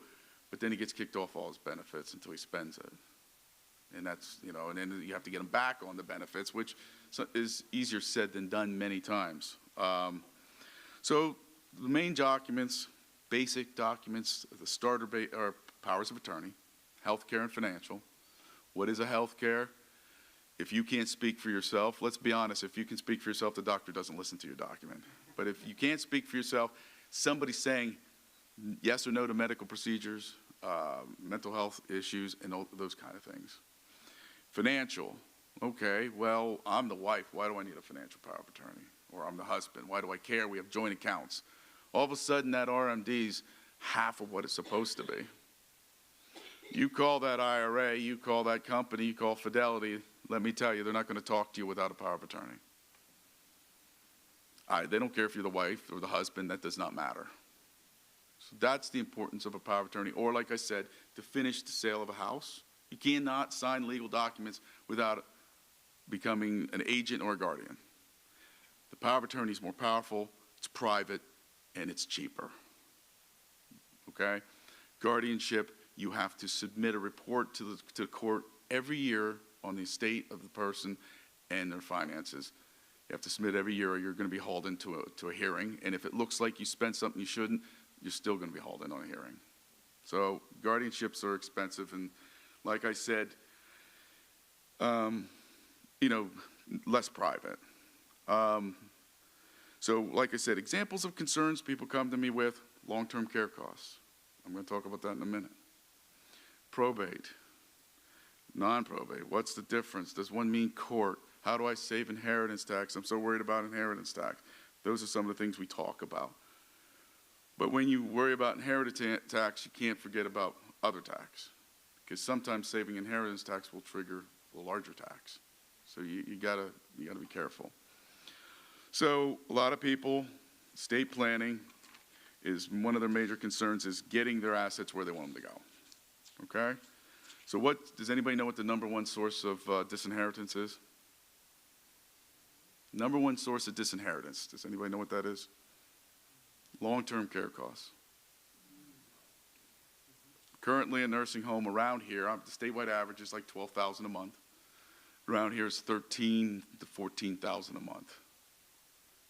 but then he gets kicked off all his benefits until he spends it. And that's, you know, and then you have to get him back on the benefits, which is easier said than done many times. So the main documents, basic documents, the starter are powers of attorney, healthcare and financial. What is a healthcare? If you can't speak for yourself, let's be honest, if you can speak for yourself, the doctor doesn't listen to your document. But if you can't speak for yourself, somebody saying yes or no to medical procedures, mental health issues, and all those kind of things. Financial, okay, well, I'm the wife. Why do I need a financial power of attorney? Or I'm the husband. Why do I care? We have joint accounts. All of a sudden, that RMD's half of what it's supposed to be. You call that IRA, you call that company, you call Fidelity, let me tell you, they're not going to talk to you without a power of attorney. They don't care if you're the wife or the husband, that does not matter. So that's the importance of a power of attorney. Or like I said, to finish the sale of a house, you cannot sign legal documents without becoming an agent or a guardian. The power of attorney is more powerful, it's private, and it's cheaper. Okay? Guardianship, you have to submit a report to the court every year on the estate of the person and their finances. You have to submit every year or you're going to be hauled into a hearing. And if it looks like you spent something you shouldn't, you're still going to be hauled in on a hearing. So guardianships are expensive. And like I said, you know, less private. So like I said, examples of concerns people come to me with, long-term care costs. I'm going to talk about that in a minute. Probate, non-probate, what's the difference? Does one mean court? How do I save inheritance tax? I'm so worried about inheritance tax. Those are some of the things we talk about. But when you worry about inheritance tax, you can't forget about other tax. Because sometimes saving inheritance tax will trigger a larger tax. So you gotta be careful. So a lot of people, estate planning is one of their major concerns is getting their assets where they want them to go. Okay? So does anybody know what the number one source of disinheritance is? Number one source of disinheritance. Does anybody know what that is? Long-term care costs. Currently, a nursing home around here, the statewide average is like $12,000 a month. Around here is $13,000 to $14,000 a month.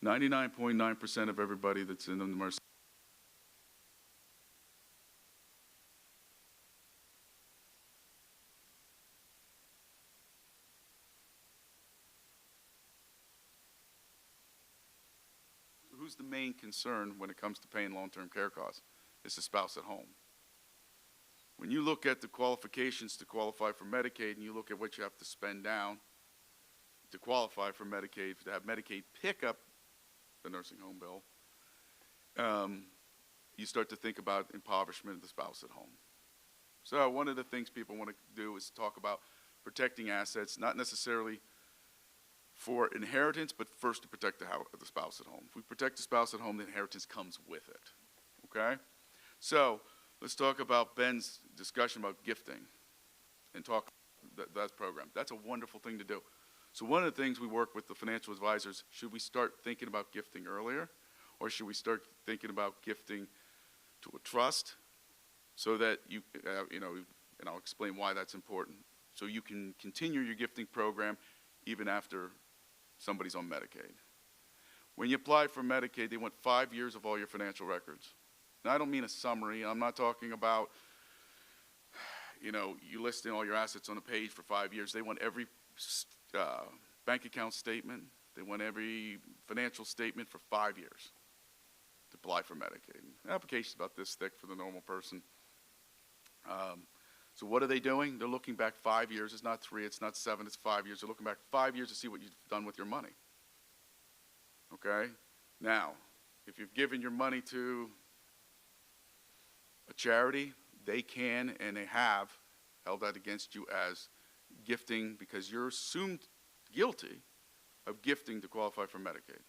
99.9% of everybody that's in the nursing who's the main concern when it comes to paying long-term care costs? It's the spouse at home. When you look at the qualifications to qualify for Medicaid and you look at what you have to spend down to qualify for Medicaid, to have Medicaid pick up the nursing home bill, you start to think about impoverishment of the spouse at home. So one of the things people want to do is talk about protecting assets, not necessarily for inheritance, but first to protect the spouse at home. If we protect the spouse at home, the inheritance comes with it, okay? So let's talk about Ben's discussion about gifting and talk that program. That's a wonderful thing to do. So one of the things we work with the financial advisors, should we start thinking about gifting earlier, or should we start thinking about gifting to a trust so that you know, and I'll explain why that's important, so you can continue your gifting program even after somebody's on Medicaid. When you apply for Medicaid, they want 5 years of all your financial records. Now, I don't mean a summary. I'm not talking about, you know, you listing all your assets on a page for 5 years. They want every bank account statement. They want every financial statement for 5 years to apply for Medicaid. The application's about this thick for the normal person. So what are they doing? They're looking back 5 years. It's not 3, it's not 7, it's 5 years. They're looking back 5 years to see what you've done with your money. Okay? Now, if you've given your money to a charity, they can and they have held that against you as gifting because you're assumed guilty of gifting to qualify for Medicaid.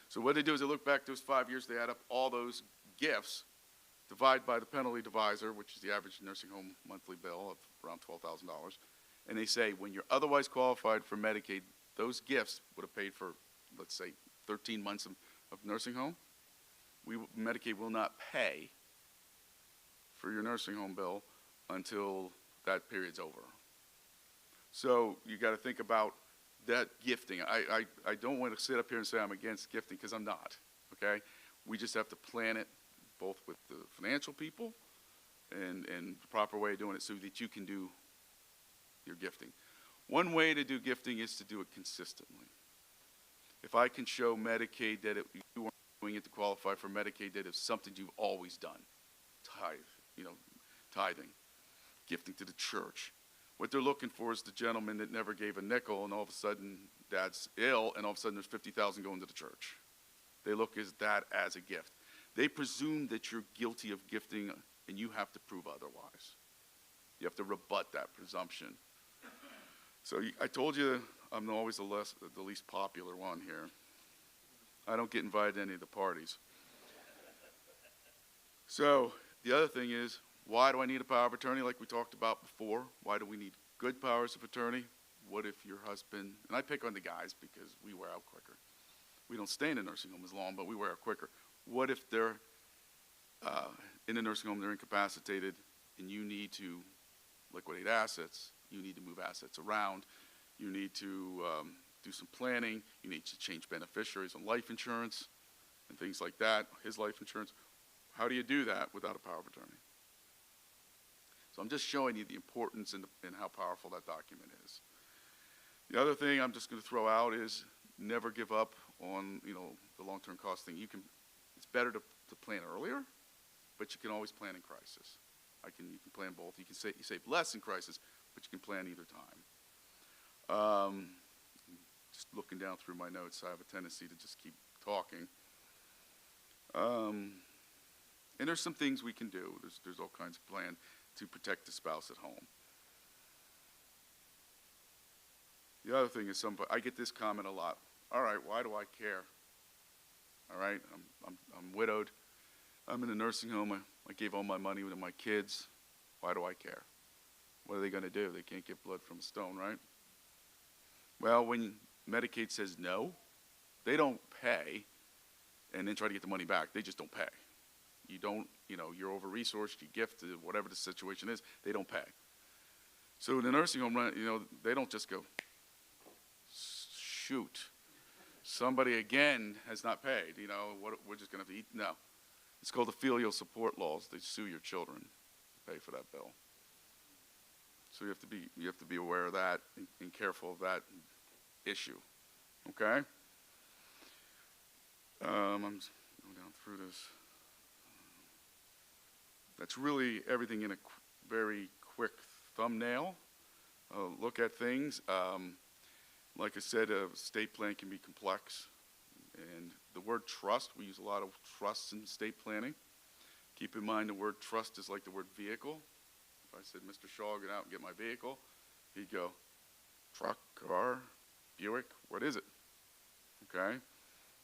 So what they do is they look back those 5 years, they add up all those gifts, divide by the penalty divisor, which is the average nursing home monthly bill of around $12,000, and they say when you're otherwise qualified for Medicaid, those gifts would have paid for, let's say, 13 months of nursing home. Medicaid will not pay for your nursing home bill until that period's over. So you got to think about that gifting. I don't want to sit up here and say I'm against gifting because I'm not, okay? We just have to plan it both with the financial people and the proper way of doing it so that you can do your gifting. One way to do gifting is to do it consistently. If I can show Medicaid that you weren't doing it to qualify for Medicaid, that it's something you've always done, tithing, gifting to the church. What they're looking for is the gentleman that never gave a nickel, and all of a sudden dad's ill, and all of a sudden there's $50,000 going to the church. They look at that as a gift. They presume that you're guilty of gifting, and you have to prove otherwise. You have to rebut that presumption. So I told you I'm always the least popular one here. I don't get invited to any of the parties. So the other thing is, why do I need a power of attorney like we talked about before? Why do we need good powers of attorney? What if your husband, and I pick on the guys because we wear out quicker. We don't stay in a nursing home as long, but we wear out quicker. What if they're in a nursing home, they're incapacitated, and you need to liquidate assets, you need to move assets around, you need to do some planning, you need to change beneficiaries on life insurance and things like that, his life insurance. How do you do that without a power of attorney? So I'm just showing you the importance and how powerful that document is. The other thing I'm just going to throw out is never give up on the long-term cost thing. It's better to plan earlier, but you can always plan in crisis. You can plan both. You save less in crisis, but you can plan either time. Just looking down through my notes, I have a tendency to just keep talking. And there's some things we can do. There's all kinds of plans to protect the spouse at home. The other thing is I get this comment a lot. All right, why do I care? All right, I'm widowed. I'm in a nursing home. I gave all my money to my kids. Why do I care? What are they going to do? They can't get blood from a stone, right? Well, when Medicaid says no, they don't pay and then try to get the money back. They just don't pay. you don't, you're over-resourced, you gift, whatever the situation is, they don't pay. So in the nursing home, they don't just go, shoot, somebody again has not paid, we're just going to have to eat. No. It's called the filial support laws. They sue your children to pay for that bill. So you have to be aware of that and careful of that issue. Okay? I'm going down through this. That's really everything in a very quick thumbnail. Look at things. Like I said, a estate plan can be complex. And the word trust, we use a lot of trusts in estate planning. Keep in mind the word trust is like the word vehicle. If I said, Mr. Shaw, get out and get my vehicle, he'd go, truck, car, Buick, what is it? Okay?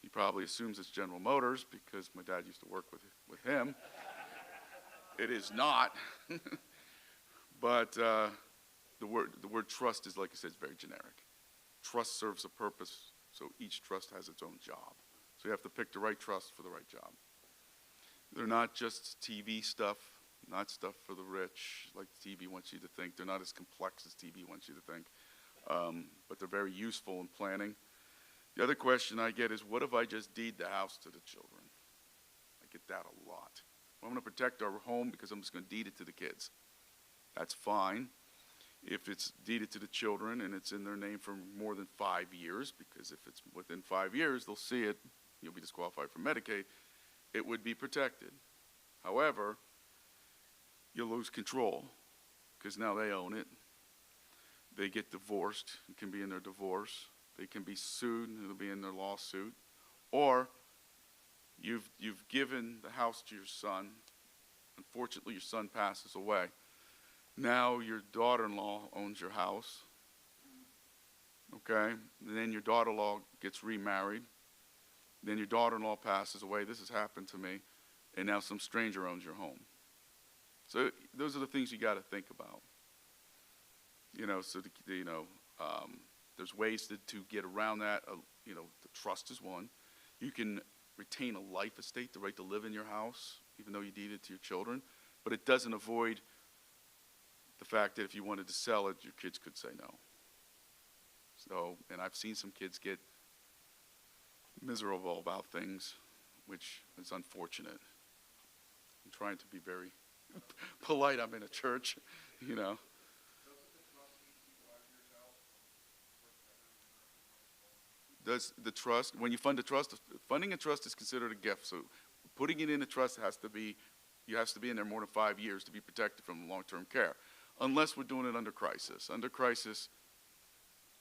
He probably assumes it's General Motors because my dad used to work with him. It is not. But the word trust is, like I said, it's very generic. Trust serves a purpose, so each trust has its own job. So you have to pick the right trust for the right job. They're not just TV stuff, not stuff for the rich, like TV wants you to think. They're not as complex as TV wants you to think, but they're very useful in planning. The other question I get is, what if I just deed the house to the children? I get that a lot. I'm going to protect our home because I'm just going to deed it to the kids. That's fine. If it's deeded to the children and it's in their name for more than 5 years, because if it's within 5 years, they'll see it, you'll be disqualified from Medicaid, it would be protected. However, you'll lose control because now they own it. They get divorced. It can be in their divorce. They can be sued and it'll be in their lawsuit. Or you've given the house to your son. Unfortunately, your son passes away. Now your daughter-in-law owns your house, okay? And then your daughter-in-law gets remarried. Then your daughter-in-law passes away. This has happened to me. And now some stranger owns your home. So those are the things you got to think about. There's ways to get around that. The trust is one. You can retain a life estate, the right to live in your house, even though you deed it to your children. But it doesn't avoid the fact that if you wanted to sell it, your kids could say no. So, and I've seen some kids get miserable about things, which is unfortunate. I'm trying to be very polite. I'm in a church, Does the trust, when you fund a trust, funding a trust is considered a gift. So putting it in a trust has to be in there more than 5 years to be protected from long-term care. Unless we're doing it under crisis. Under crisis,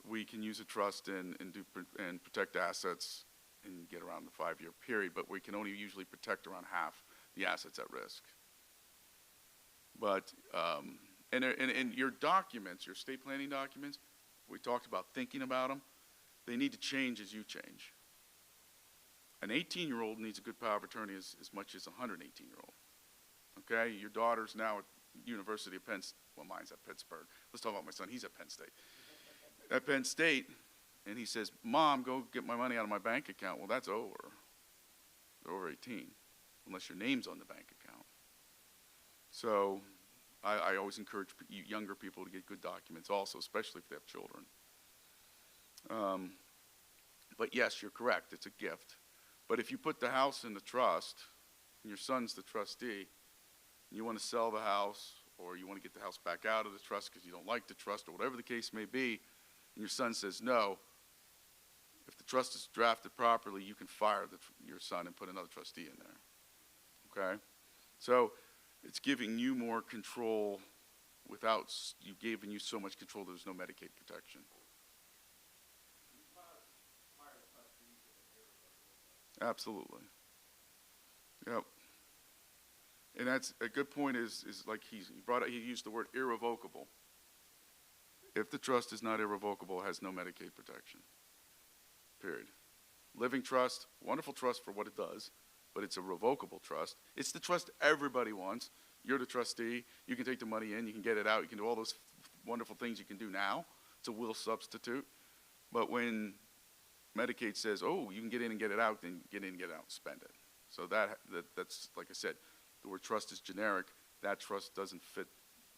we can use a trust and protect assets and get around the 5-year period, but we can only usually protect around half the assets at risk. But, and your documents, your estate planning documents, we talked about thinking about them, they need to change as you change. An 18-year-old needs a good power of attorney as much as a 118-year-old. Okay, your daughter's now at University of Penn State. Well, mine's at Pittsburgh. Let's talk about my son. He's at Penn State. At Penn State, and he says, Mom, go get my money out of my bank account. Well, that's over. They're over 18, unless your name's on the bank account. So I always encourage younger people to get good documents also, especially if they have children. But yes, you're correct. It's a gift. But if you put the house in the trust, and your son's the trustee, and you want to sell the house, or you want to get the house back out of the trust because you don't like the trust, or whatever the case may be, and your son says no, if the trust is drafted properly, you can fire your son and put another trustee in there. Okay? So it's giving you more control without giving you so much control there's no Medicaid protection. Absolutely. Yep. And that's a good point is like he used the word irrevocable. If the trust is not irrevocable, it has no Medicaid protection. Period. Living trust, wonderful trust for what it does, but it's a revocable trust. It's the trust everybody wants. You're the trustee. You can take the money in. You can get it out. You can do all those wonderful things you can do now. It's a will substitute. But when Medicaid says, oh, you can get in and get it out, then get in and get it out and spend it. So that's, like I said, the word trust is generic, that trust doesn't fit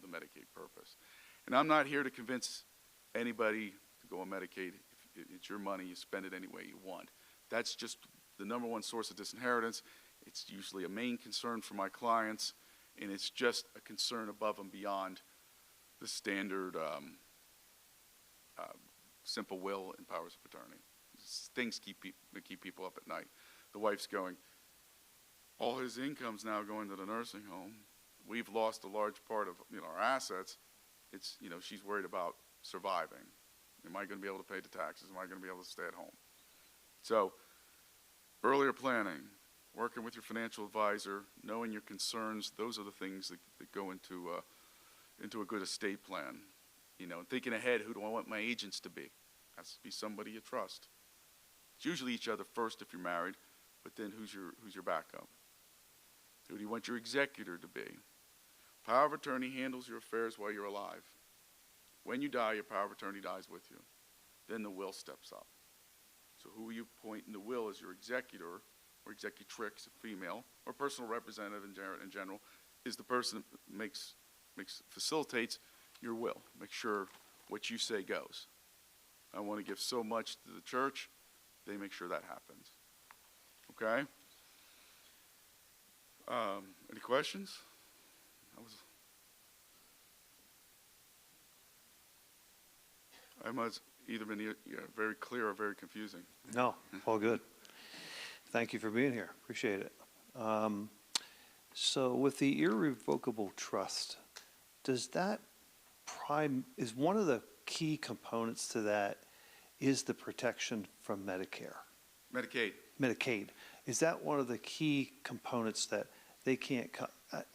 the Medicaid purpose. And I'm not here to convince anybody to go on Medicaid. If it's your money, you spend it any way you want. That's just the number one source of disinheritance. It's usually a main concern for my clients, and it's just a concern above and beyond the standard simple will and powers of attorney. Things keep people up at night. The wife's going, all his income's now going to the nursing home. We've lost a large part of our assets. It's she's worried about surviving. Am I going to be able to pay the taxes? Am I going to be able to stay at home? So, earlier planning, working with your financial advisor, knowing your concerns, those are the things that go into a good estate plan. And thinking ahead, who do I want my agents to be? Has to be somebody you trust. It's usually each other first if you're married, but then who's your backup? Who do you want your executor to be? Power of attorney handles your affairs while you're alive. When you die, your power of attorney dies with you. Then the will steps up. So who you appoint in the will as your executor or executrix, a female, or personal representative in general, is the person that facilitates your will. Make sure what you say goes. I want to give so much to the church, they make sure that happens. Okay? Any questions? I must either been very clear or very confusing. No, all good. Thank you for being here. Appreciate it. So with the irrevocable trust, is one of the key components to that is the protection from Medicaid. Is that one of the key components that they can't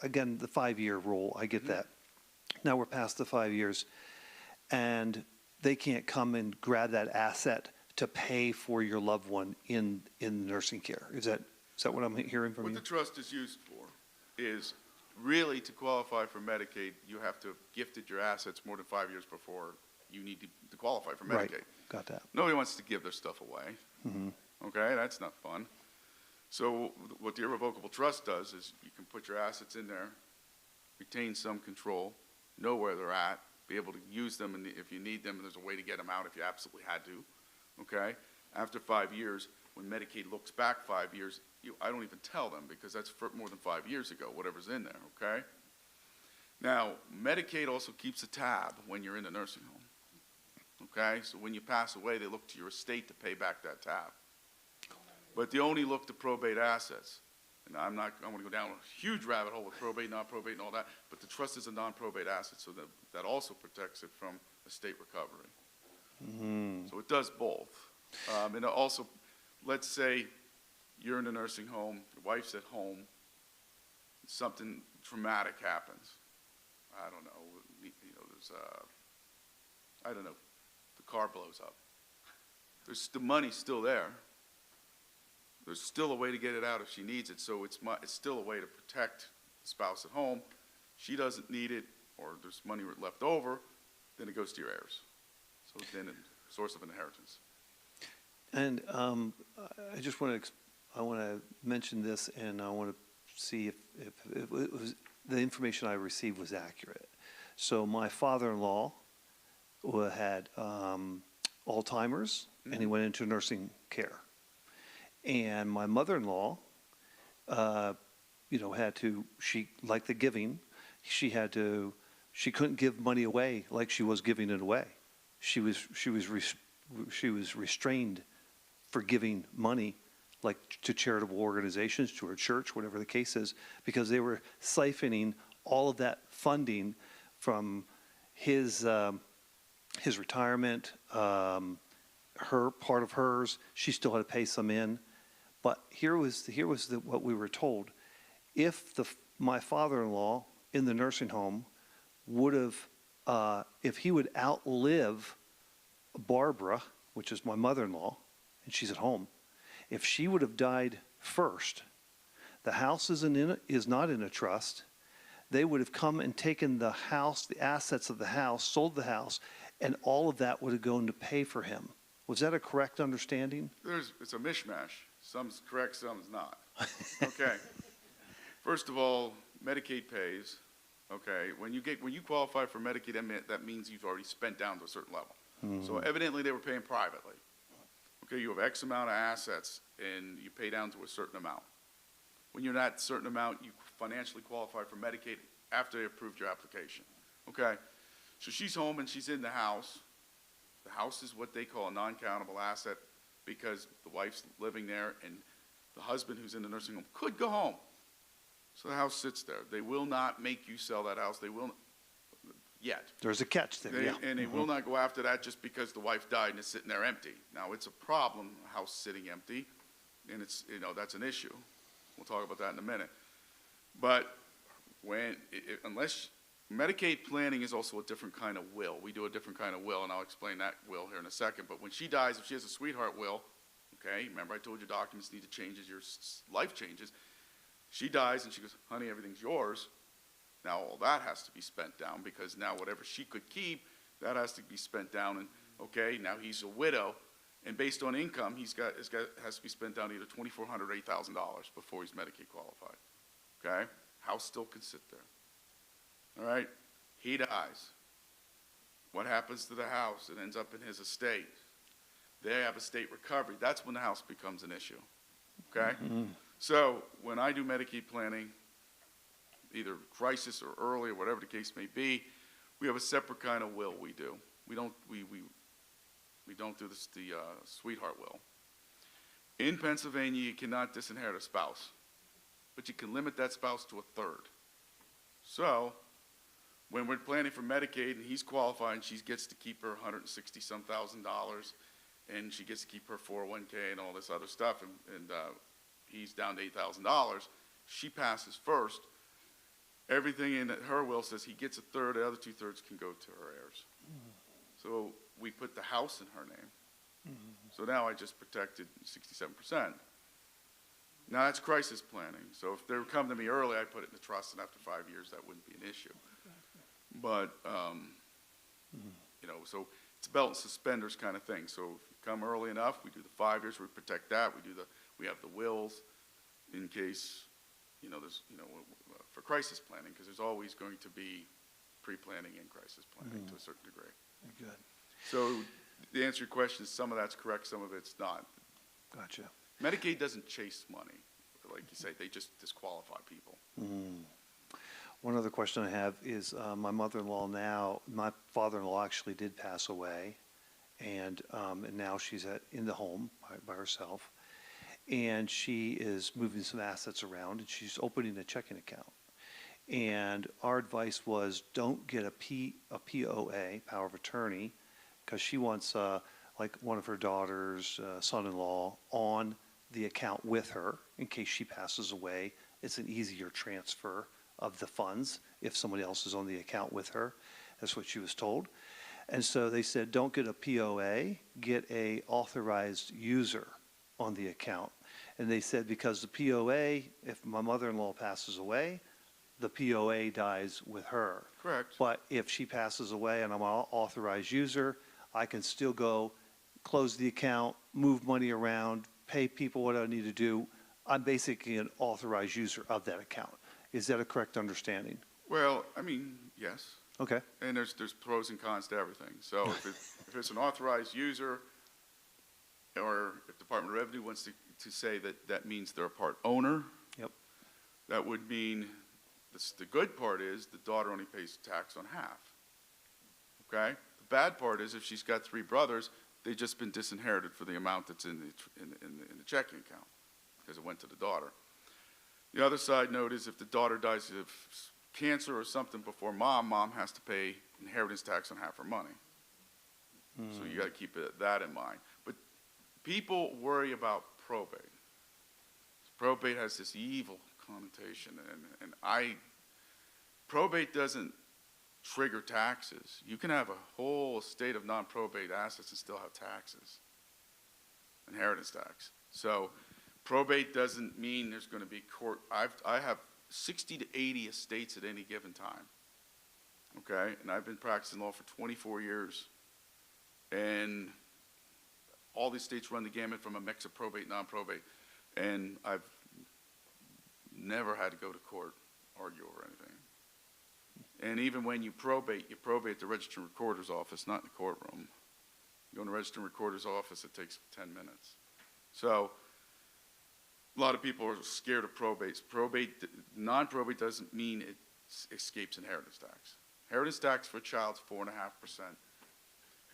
again, the 5-year rule, I get that. Now we're past the 5 years, and they can't come and grab that asset to pay for your loved one in nursing care. Is that what I'm hearing from you? What the trust is used for is really to qualify for Medicaid, you have to have gifted your assets more than 5 years before you need to qualify for Medicaid. Right, got that. Nobody wants to give their stuff away. Mm-hmm. Okay, that's not fun. So what the irrevocable trust does is you can put your assets in there, retain some control, know where they're at, be able to use them, and if you need them, there's a way to get them out if you absolutely had to. Okay? After 5 years, when Medicaid looks back 5 years, I don't even tell them because that's more than 5 years ago, whatever's in there, okay? Now, Medicaid also keeps a tab when you're in the nursing home, okay? So when you pass away, they look to your estate to pay back that tab. But they only look to probate assets. And I'm going to go down a huge rabbit hole with probate, non-probate, and all that, but the trust is a non-probate asset, so that also protects it from estate recovery. Mm-hmm. So it does both. And also, let's say you're in a nursing home, your wife's at home, something traumatic happens. I don't know, the car blows up. The money's still there. There's still a way to get it out if she needs it, so it's still a way to protect the spouse at home. She doesn't need it, or there's money left over, then it goes to your heirs. So then it's a source of inheritance. And I just want to mention this, and I want to see if it was, the information I received was accurate. So my father-in-law had Alzheimer's, and he went into nursing care. And my mother-in-law, had to, like the giving, she couldn't give money away like she was giving it away. She was restrained for giving money, like to charitable organizations, to her church, whatever the case is, because they were siphoning all of that funding from his retirement, her part of hers. She still had to pay some in. But here was what we were told. If my father-in-law in the nursing home would have, if he would outlive Barbara, which is my mother-in-law, and she's at home, if she would have died first, the house is not in a trust. They would have come and taken the house, the assets of the house, sold the house, and all of that would have gone to pay for him. Was that a correct understanding? It's a mishmash. Some's correct, some's not. Okay. First of all, Medicaid pays, okay? When you qualify for Medicaid, that means you've already spent down to a certain level. So evidently, they were paying privately. Okay, you have X amount of assets, and you pay down to a certain amount. When you're at a certain amount, you financially qualify for Medicaid after they approved your application, okay? So she's home and she's in the house. The house is what they call a non-countable asset because the wife's living there and the husband who's in the nursing home could go home. So the house sits there. They will not make you sell that house. They will not, yet. There's a catch there, yeah. And they will not go after that just because the wife died and it's sitting there empty. Now, it's a problem, a house sitting empty, and it's, that's an issue. We'll talk about that in a minute. But unless Medicaid planning is also a different kind of will. We do a different kind of will, and I'll explain that will here in a second. But when she dies, if she has a sweetheart will, okay, remember I told you documents need to change as your life changes. She dies and she goes, honey, everything's yours. Now all that has to be spent down because now whatever she could keep, that has to be spent down. And okay, now he's a widow, and based on income, has to be spent down either $2,400 or $8,000 before he's Medicaid qualified. Okay, house still can sit there. All right, he dies. What happens to the house? It ends up in his estate. They have estate recovery. That's when the house becomes an issue. Okay, so when I do Medicaid planning, either crisis or early or whatever the case may be, we have a separate kind of will we do. We don't do this, the sweetheart will. In Pennsylvania, you cannot disinherit a spouse, but you can limit that spouse to a third. So when we're planning for Medicaid and he's qualified and she gets to keep her $160-some thousand, and she gets to keep her 401k and all this other stuff, and he's down to $8,000, she passes first. Everything in her will says he gets a third, the other 2/3 can go to her heirs. So we put the house in her name. So now I just protected 67%. Now that's crisis planning. So if they come to me early, I put it in the trust, and after 5 years, that wouldn't be an issue. But, so it's belt and suspenders kind of thing. So if you come early enough, we do the 5 years, we protect that. We have the wills in case, for crisis planning, because there's always going to be pre-planning and crisis planning to a certain degree. Good. So the answer to your question is some of that's correct, some of it's not. Gotcha. Medicaid doesn't chase money. Like you say, they just disqualify people. One other question I have is my mother-in-law now, my father-in-law actually did pass away, and now she's in the home by herself, and she is moving some assets around, and she's opening a checking account. And our advice was don't get a POA, power of attorney, because she wants like one of her daughter's son-in-law on the account with her in case she passes away. It's an easier transfer of the funds if somebody else is on the account with her. That's what she was told. And so they said, don't get a POA, get a authorized user on the account. And they said because the POA, if my mother-in-law passes away, the POA dies with her. Correct. But if she passes away and I'm an authorized user, I can still go close the account, move money around, pay people what I need to do. I'm basically an authorized user of that account. Is that a correct understanding? Well, I mean, yes. Okay. And there's pros and cons to everything. So if it's an authorized user, or if Department of Revenue wants to say that means they're a part owner. Yep. That would mean the good part is the daughter only pays tax on half. Okay? The bad part is if she's got 3 brothers, they've just been disinherited for the amount that's in the checking account because it went to the daughter. The other side note is if the daughter dies of cancer or something before mom has to pay inheritance tax on half her money. So you got to keep that in mind. But people worry about probate. Probate has this evil connotation, and probate doesn't trigger taxes. You can have a whole estate of non-probate assets and still have taxes, inheritance tax. So probate doesn't mean there's going to be court. I have 60 to 80 estates at any given time. Okay, and I've been practicing law for 24 years, and all these states run the gamut from a mix of probate, non-probate, and I've never had to go to court, argue over anything. And even when you probate at the register and recorder's office, not in the courtroom. You go in the register and recorder's office, it takes 10 minutes. So a lot of people are scared of probates. Non-probate doesn't mean it escapes inheritance tax. Inheritance tax for a child's 4.5%,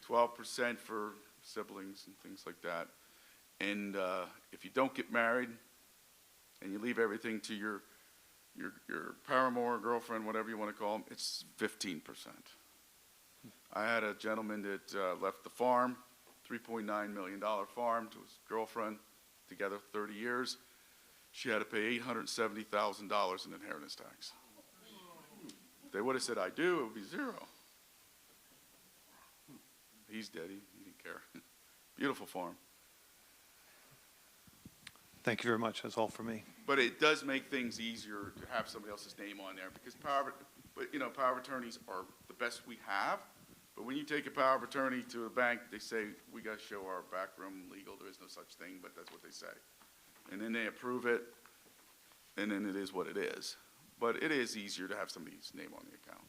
12% for siblings and things like that. And if you don't get married and you leave everything to your paramour, girlfriend, whatever you want to call them, it's 15%. I had a gentleman that left the farm, $3.9 million farm, to his girlfriend, together 30 years. She had to pay $870,000 in inheritance tax. If they would have said, I do, it would be zero. He's dead. He didn't care. Beautiful farm. Thank you very much. That's all for me. But it does make things easier to have somebody else's name on there because power of attorneys are the best we have. But when you take a power of attorney to a bank, they say, we got to show our backroom legal. There is no such thing, but that's what they say. And then they approve it, and then it is what it is. But it is easier to have somebody's name on the account.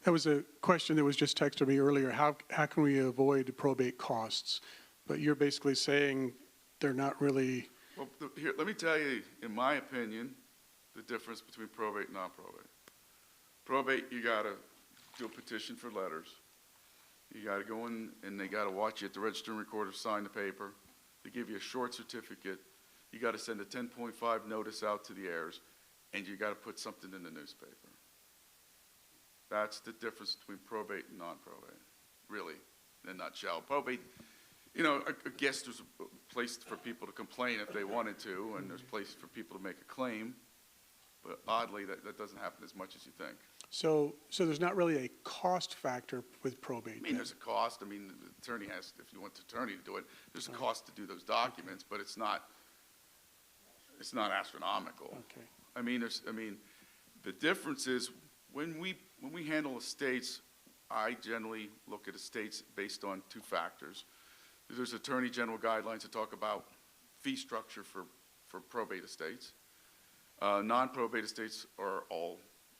That was a question that was just texted to me earlier. How can we avoid probate costs? But you're basically saying they're not really. Well, here, let me tell you, in my opinion, the difference between probate and non-probate. Probate, you got to do a petition for letters. You got to go in, and they got to watch you at the register and recorder, sign the paper. They give you a short certificate. You got to send a 10.5 notice out to the heirs, and you got to put something in the newspaper. That's the difference between probate and non-probate, really, in a nutshell. Probate, I guess there's a place for people to complain if they wanted to, and there's a place for people to make a claim, but oddly, that doesn't happen as much as you think. So there's not really a cost factor with probate. I mean, there's a cost. I mean, the attorney has, if you want the attorney to do it, there's a cost to do those documents, but it's not astronomical. Okay. I mean, the difference is when we handle estates, I generally look at estates based on two factors. There's Attorney General guidelines that talk about fee structure for probate estates. Non-probate estates are all,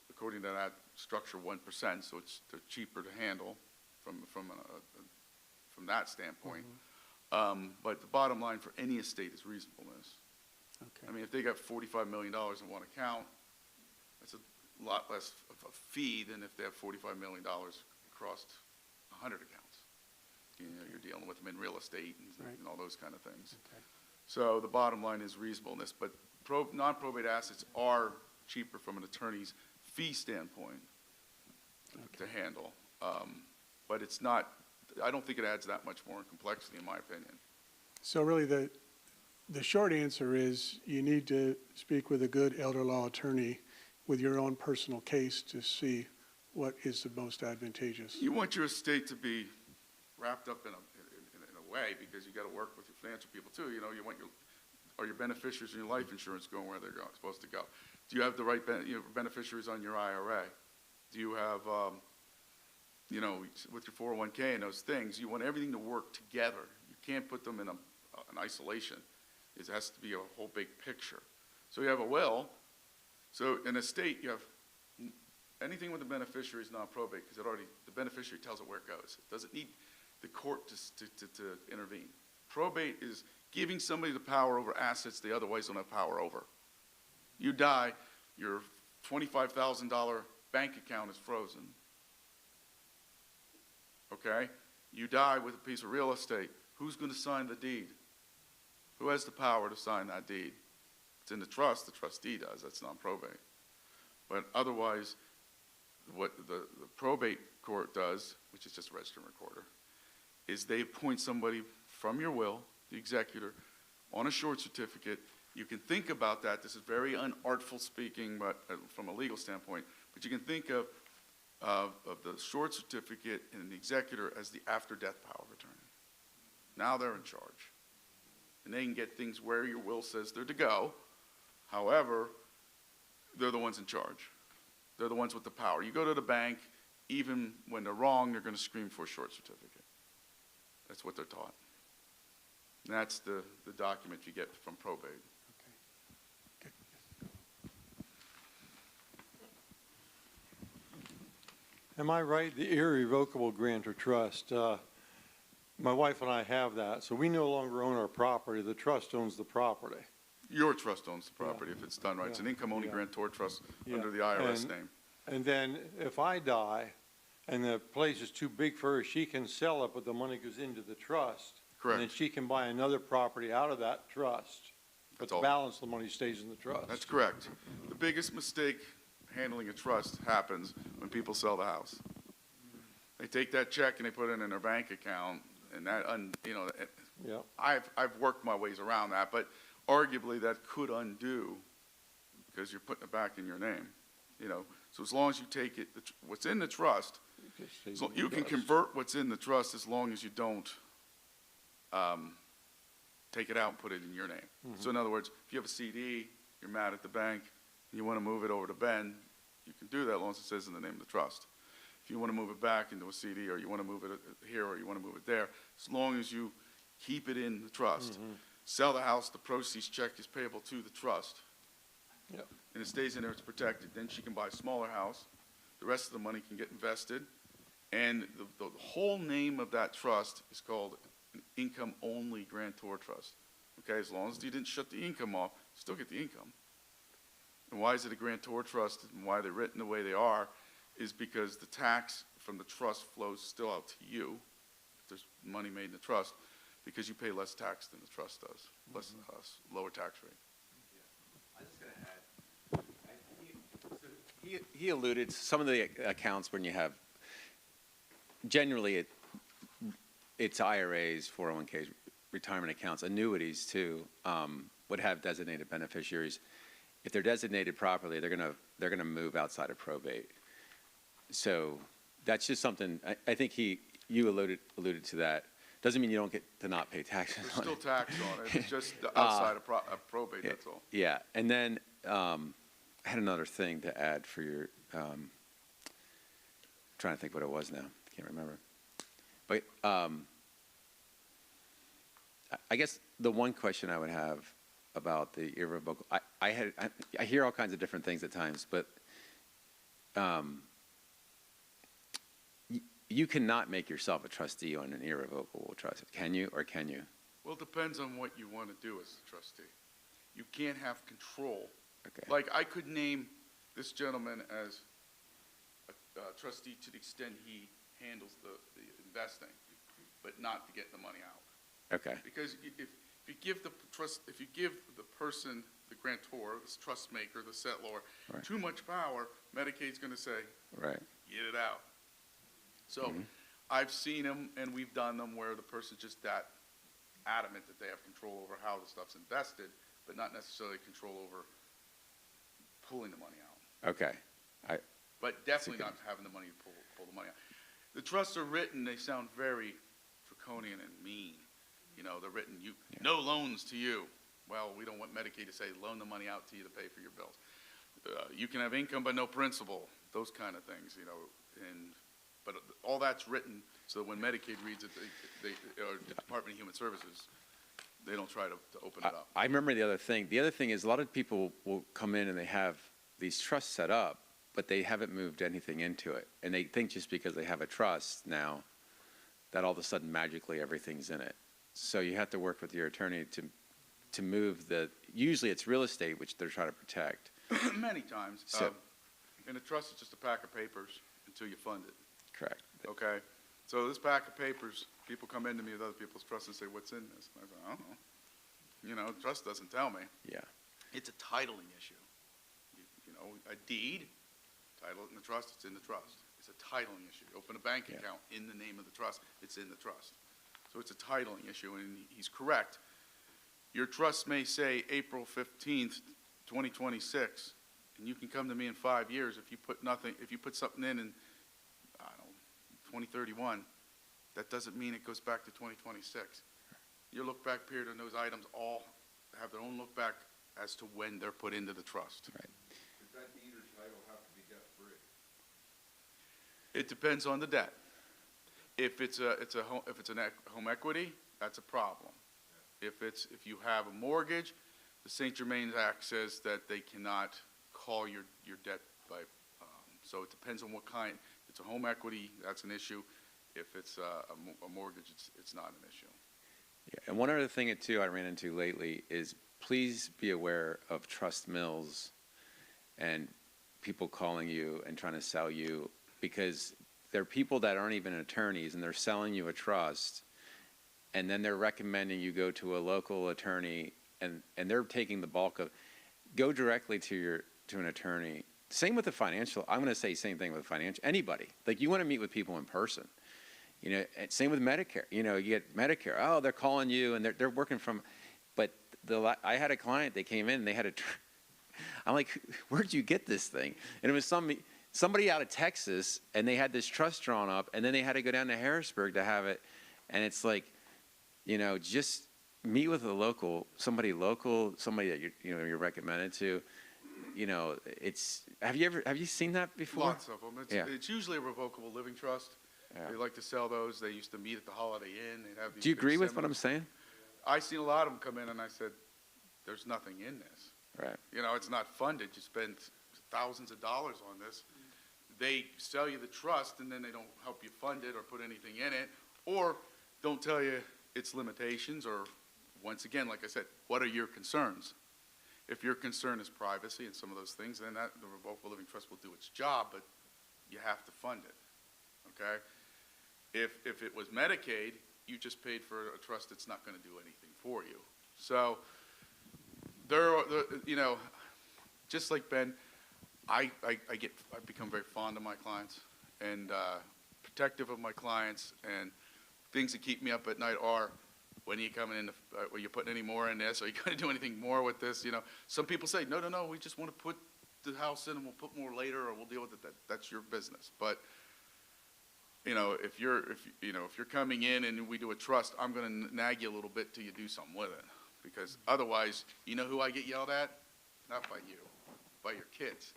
according to that structure, 1%, so they're cheaper to handle from that standpoint. But the bottom line for any estate is reasonableness. Okay. I mean, if they got $45 million in one account, that's a lot less of a fee than if they have $45 million across 100 accounts. You're dealing with them in real estate and all those kind of things. Okay. So the bottom line is reasonableness, but non-probate assets are cheaper from an attorney's fee standpoint to handle. But it's not, I don't think it adds that much more complexity in my opinion. So really the short answer is you need to speak with a good elder law attorney with your own personal case to see what is the most advantageous. You want your estate to be wrapped up in a way because you got to work with your financial people too. You want are your beneficiaries in your life insurance going where they're supposed to go? Do you have the right beneficiaries on your IRA? Do you have, with your 401k and those things, you want everything to work together. You can't put them in an isolation. It has to be a whole big picture. So you have a will. So in a estate, you have anything with the beneficiary is non-probate because the beneficiary tells it where it goes. It doesn't need the court to intervene. Probate is giving somebody the power over assets they otherwise don't have power over. You die, your $25,000 bank account is frozen. Okay? You die with a piece of real estate. Who's going to sign the deed? Who has the power to sign that deed? It's in the trust. The trustee does. That's non-probate. But otherwise, what the probate court does, which is just a register and recorder, is they appoint somebody from your will, the executor, on a short certificate. You can think about that. This is very unartful speaking, but from a legal standpoint. But you can think of the short certificate and the executor as the after-death power of attorney. Now they're in charge. And they can get things where your will says they're to go. However, they're the ones in charge. They're the ones with the power. You go to the bank, even when they're wrong, they're going to scream for a short certificate. That's what they're taught. And that's the document you get from probate. Okay. Am I right, the irrevocable grant or trust, my wife and I have that, so we no longer own our property, the trust owns the property. Your trust owns the property if it's done right. It's an Yeah. income-only Yeah. grantor trust Yeah. under the IRS And- name. And then if I die and the place is too big for her, she can sell it, but the money goes into the trust. And then Correct. she can buy another property out of that trust, but That's the all. balance of the money stays in the trust. That's correct. The biggest mistake handling a trust happens when people sell the house. They take that check and they put it in their bank account, and that, Yeah, I've worked my ways around that, but arguably that could undo because you're putting it back in your name, So as long as you take it, what's in the trust, it just stays so in the you can trust. convert what's in the trust as long as you don't take it out and put it in your name. So in other words, if you have a CD, you're mad at the bank, and you want to move it over to Ben, you can do that as long as it says in the name of the trust. If you want to move it back into a CD, or you want to move it here, or you want to move it there, as long as you keep it in the trust. Sell the house, the proceeds check is payable to the trust. Yep. And it stays in there, it's protected. Then she can buy a smaller house. The rest of the money can get invested. And the whole name of that trust is called an income-only grantor trust. Okay, as long as you didn't shut the income off, you still get the income. And why is it a grantor trust and why they're written the way they are is because the tax from the trust flows still out to you, if there's money made in the trust, because you pay less tax than the trust does, less, lower tax rate. I'm just going to add, he alluded, some of the accounts when you have, generally it's IRAs, 401ks, retirement accounts, annuities too, would have designated beneficiaries. If they're designated properly, they're going to move outside of probate. So that's just something, I think you alluded to that. Doesn't mean you don't get to not pay taxes There's on still it. tax on it, it's just outside of probate, that's all. Yeah, and then I had another thing to add for your, trying to think what it was now, can't remember. But I guess the one question I would have about the irrevocable, I hear all kinds of different things at times, but you cannot make yourself a trustee on an irrevocable trust, can you, or can you? Well, it depends on what you want to do as a trustee. You can't have control. Okay. Like, I could name this gentleman as a trustee to the extent he handles the investing, but not to get the money out. Okay, Because if you give the trust, if you give the person, the grantor, this trust maker, the settlor, Right. too much power, Medicaid's going to say, right, get it out. So I've seen them, and we've done them where the person's just that adamant that they have control over how the stuff's invested, but not necessarily control over pulling the money out. okay. But definitely not having the money to pull the money out. The trusts are written, they sound very draconian and mean. They're written, no loans to you. Well, we don't want Medicaid to say, loan the money out to you to pay for your bills. You can have income but no principal, those kind of things, but all that's written so that when Medicaid reads it, or the Department of Human Services, they don't try to open it up. I remember the other thing. The other thing is a lot of people will come in and they have these trusts set up, but they haven't moved anything into it. And they think just because they have a trust now, that all of a sudden magically everything's in it. So you have to work with your attorney to move usually it's real estate, which they're trying to protect. Many times. So- In a trust, it's just a pack of papers until you fund it. Correct. Okay, so this pack of papers, people come into me with other people's trusts and say, what's in this? And I say, I don't know. Trust doesn't tell me. Yeah. It's a titling issue. A deed, title it in the trust, it's in the trust. It's a titling issue. Open a bank Yeah. account in the name of the trust, it's in the trust. So it's a titling issue, and he's correct. Your trust may say April 15th, 2026, and you can come to me in 5 years if you put something in, I don't know, 2031, that doesn't mean it goes back to 2026. Your look-back period on those items all have their own look-back as to when they're put into the trust. Right. Does that deed or title have to be debt-free? It depends on the debt. If it's a home equity, that's a problem. If you have a mortgage, the St. Germain's Act says that they cannot call your debt by, so it depends on what kind. The it's a home equity, that's an issue. If it's a mortgage, it's not an issue. Yeah, and one other thing too I ran into lately is please be aware of trust mills and people calling you and trying to sell you, because there are people that aren't even attorneys and they're selling you a trust, and then they're recommending you go to a local attorney, and they're taking the bulk of. Go directly to an attorney. Same with the financial. I'm going to say same thing with financial. Anybody, like, you want to meet with people in person. You know, and same with Medicare. You know, you get Medicare. Oh, they're calling you and they're working from. But I had a client. They came in and they had a. I'm like, where'd you get this thing? And it was somebody out of Texas, and they had this trust drawn up, and then they had to go down to Harrisburg to have it. And it's like, you know, just meet with somebody that you're recommended to. You know, have you seen that before? Lots of them. Yeah. It's usually a revocable living trust. Yeah. They like to sell those. They used to meet at the Holiday Inn. They'd have these Do you big agree with what I'm seminars. saying? I seen a lot of them come in, and I said, there's nothing in this. Right. You know, it's not funded. You spend thousands of dollars on this. They sell you the trust, and then they don't help you fund it or put anything in it, or don't tell you its limitations, or, once again, like I said, what are your concerns? If your concern is privacy and some of those things, then the revocable living trust will do its job, but you have to fund it, okay? If it was Medicaid, you just paid for a trust that's not going to do anything for you. So you know, just like Ben, I become very fond of my clients and protective of my clients, and things that keep me up at night are, when are you coming in, are you putting any more in this? Are you going to do anything more with this? You know, some people say, no, we just want to put the house in and we'll put more later, or we'll deal with it. That's your business. But, you know, if you're coming in and we do a trust, I'm going to nag you a little bit till you do something with it. Because otherwise, you know who I get yelled at? Not by you, by your kids.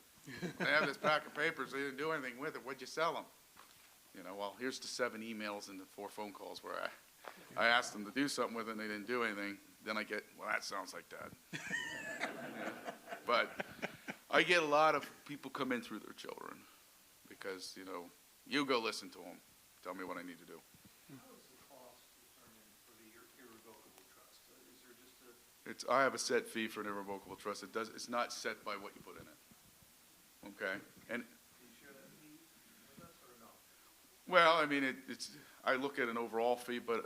They have this pack of papers, they didn't do anything with it, what'd you sell them? You know, well, here's the 7 emails and the 4 phone calls where I asked them to do something with it and they didn't do anything. Then I get, well, that sounds like Dad. But I get a lot of people come in through their children because, you know, you go listen to them, tell me what I need to do. How is the cost determined for the irrevocable trust? Is there just a? I have a set fee for an irrevocable trust. It's not set by what you put in it. Okay? And, Can you share that fee with us or no? well, I mean, I look at an overall fee, but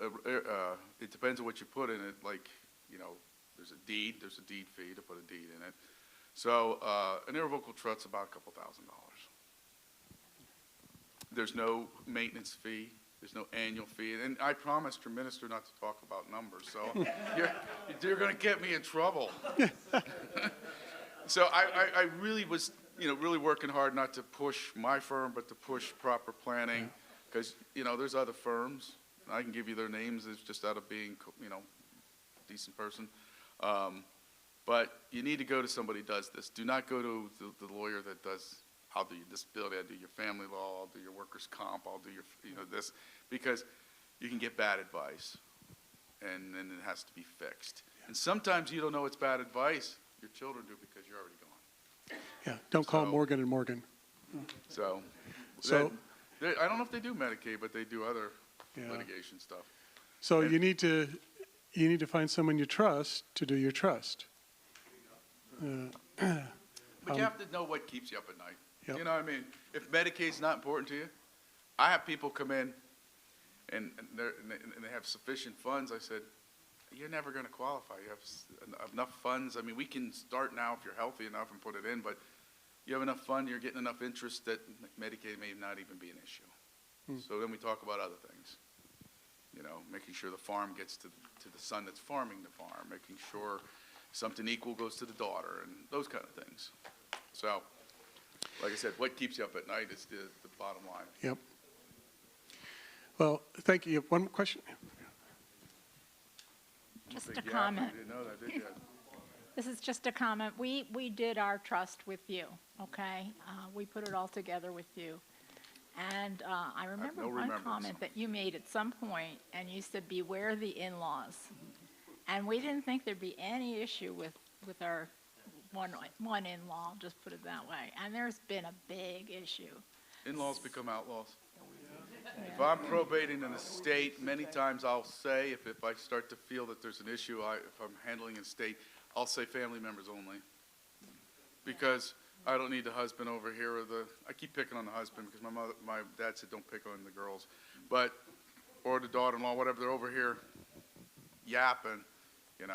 it depends on what you put in it. Like, you know, there's a deed fee to put a deed in it. So an irrevocable trust's about a couple $1,000. There's no maintenance fee. There's no annual fee. And I promised your minister not to talk about numbers, so you're going to get me in trouble. So I really was, you know, really working hard not to push my firm, but to push proper planning, because, you know, there's other firms. I can give you their names. It's just out of being, you know, a decent person. But you need to go to somebody who does this. Do not go to the lawyer that does, I'll do your disability, I'll do your family law, I'll do your workers' comp, I'll do your, you know, this, because you can get bad advice, and then it has to be fixed. And sometimes you don't know it's bad advice. Your children do because you're already gone. Yeah, don't call So- Morgan and Morgan. So, So- I don't know if they do Medicaid, but they do other Yeah. litigation stuff. So you need to find someone you trust to do your trust. But you have to know what keeps you up at night. Yep. You know what I mean? If Medicaid's not important to you, I have people come in and they have sufficient funds. I said, you're never going to qualify. You have enough funds. I mean, we can start now if you're healthy enough and put it in, but you have enough fund, you're getting enough interest that Medicaid may not even be an issue. So then we talk about other things. You know, making sure the farm gets to the son that's farming the farm, making sure something equal goes to the daughter, and those kind of things. So, like I said, what keeps you up at night is the bottom line. Yep. Well, thank you. One question? Just Big a yap. comment. You didn't know that, did you? This is just a comment. We did our trust with you, okay? We put it all together with you. And I remember no one remembrance. comment that you made at some point, and you said, beware the in-laws. And we didn't think there'd be any issue with our one in-law, just put it that way. And there's been a big issue. In-laws become outlaws. If I'm probating an estate, many times I'll say, if I start to feel that there's an issue, if I'm handling an estate, I'll say family members only. Because I don't need the husband over here I keep picking on the husband because my dad said don't pick on the girls. Or the daughter-in-law, whatever, they're over here yapping, and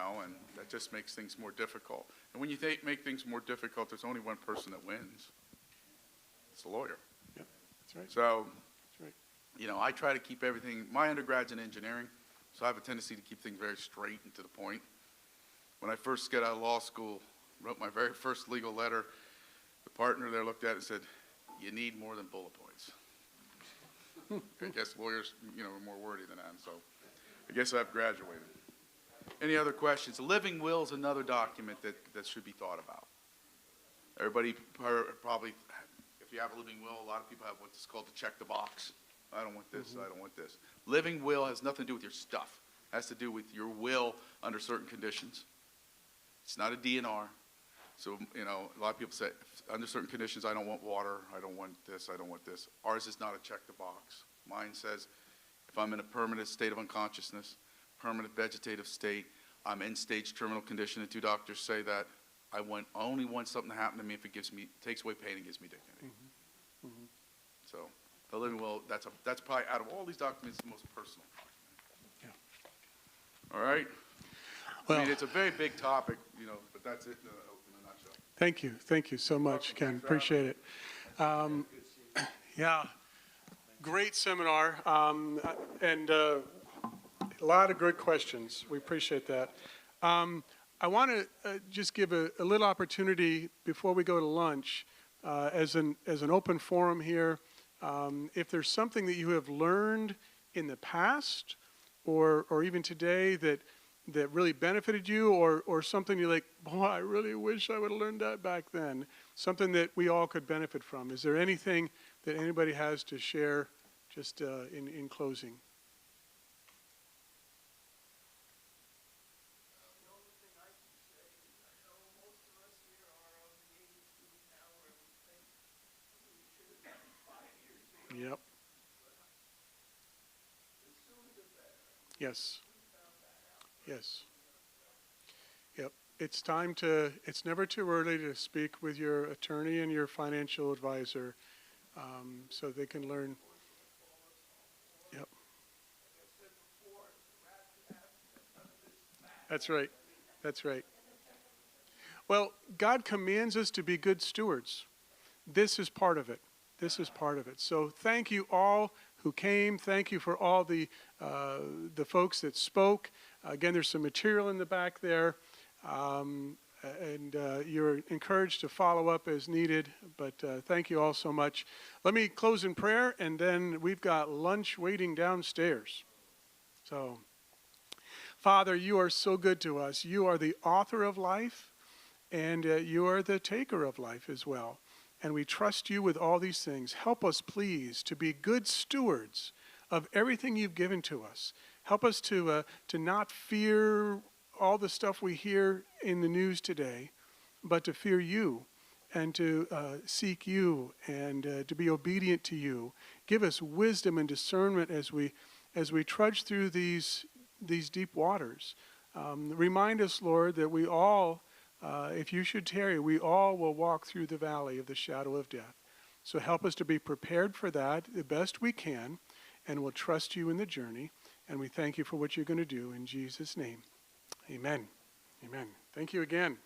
that just makes things more difficult. And when you make things more difficult, there's only one person that wins. It's the lawyer. Yeah, that's right. So, That's right. I try to keep everything, my undergrad's in engineering, so I have a tendency to keep things very straight and to the point. When I first got out of law school, wrote my very first legal letter, the partner there looked at it and said, you need more than bullet points. I guess lawyers, are more wordy than that, so I guess I've graduated. Any other questions? A living will is another document that should be thought about. Everybody probably, if you have a living will, a lot of people have what's called to check the box. I don't want this, I don't want this. Living will has nothing to do with your stuff. It has to do with your will under certain conditions. It's not a DNR. So, a lot of people say, under certain conditions, I don't want water, I don't want this, I don't want this. Ours is not a check the box. Mine says, if I'm in a permanent state of unconsciousness, permanent vegetative state, I'm in stage terminal condition, and 2 doctors say that, I only want something to happen to me if it takes away pain and gives me dignity. So, the living will, that's probably, out of all these documents, the most personal document. Yeah. All right? Well, it's a very big topic, but that's it in a nutshell. Thank you. Thank you so much, Ken. Appreciate it. Yeah, great seminar, and a lot of good questions. We appreciate that. I want to just give a little opportunity before we go to lunch, as an open forum here. If there's something that you have learned in the past or even today that really benefited you, or something you're like, boy, I really wish I would have learned that back then, something that we all could benefit from. Is there anything that anybody has to share just in closing? Yep. Yes. Yes. Yep. It's never too early to speak with your attorney and your financial advisor, so they can learn. Yep. That's right. That's right. Well, God commands us to be good stewards. This is part of it. This is part of it. So thank you all who came. Thank you for all the folks that spoke. Again, there's some material in the back there, and you're encouraged to follow up as needed. But thank you all so much. Let me close in prayer, and then we've got lunch waiting downstairs. So, Father, you are so good to us. You are the author of life, and you are the taker of life as well. And we trust you with all these things. Help us, please, to be good stewards of everything you've given to us. Help us to not fear all the stuff we hear in the news today, but to fear you and to seek you and to be obedient to you. Give us wisdom and discernment as we trudge through these deep waters. Remind us, Lord, that we all, if you should tarry, we all will walk through the valley of the shadow of death. So help us to be prepared for that the best we can, and we'll trust you in the journey. And we thank you for what you're going to do in Jesus' name. Amen. Amen. Thank you again.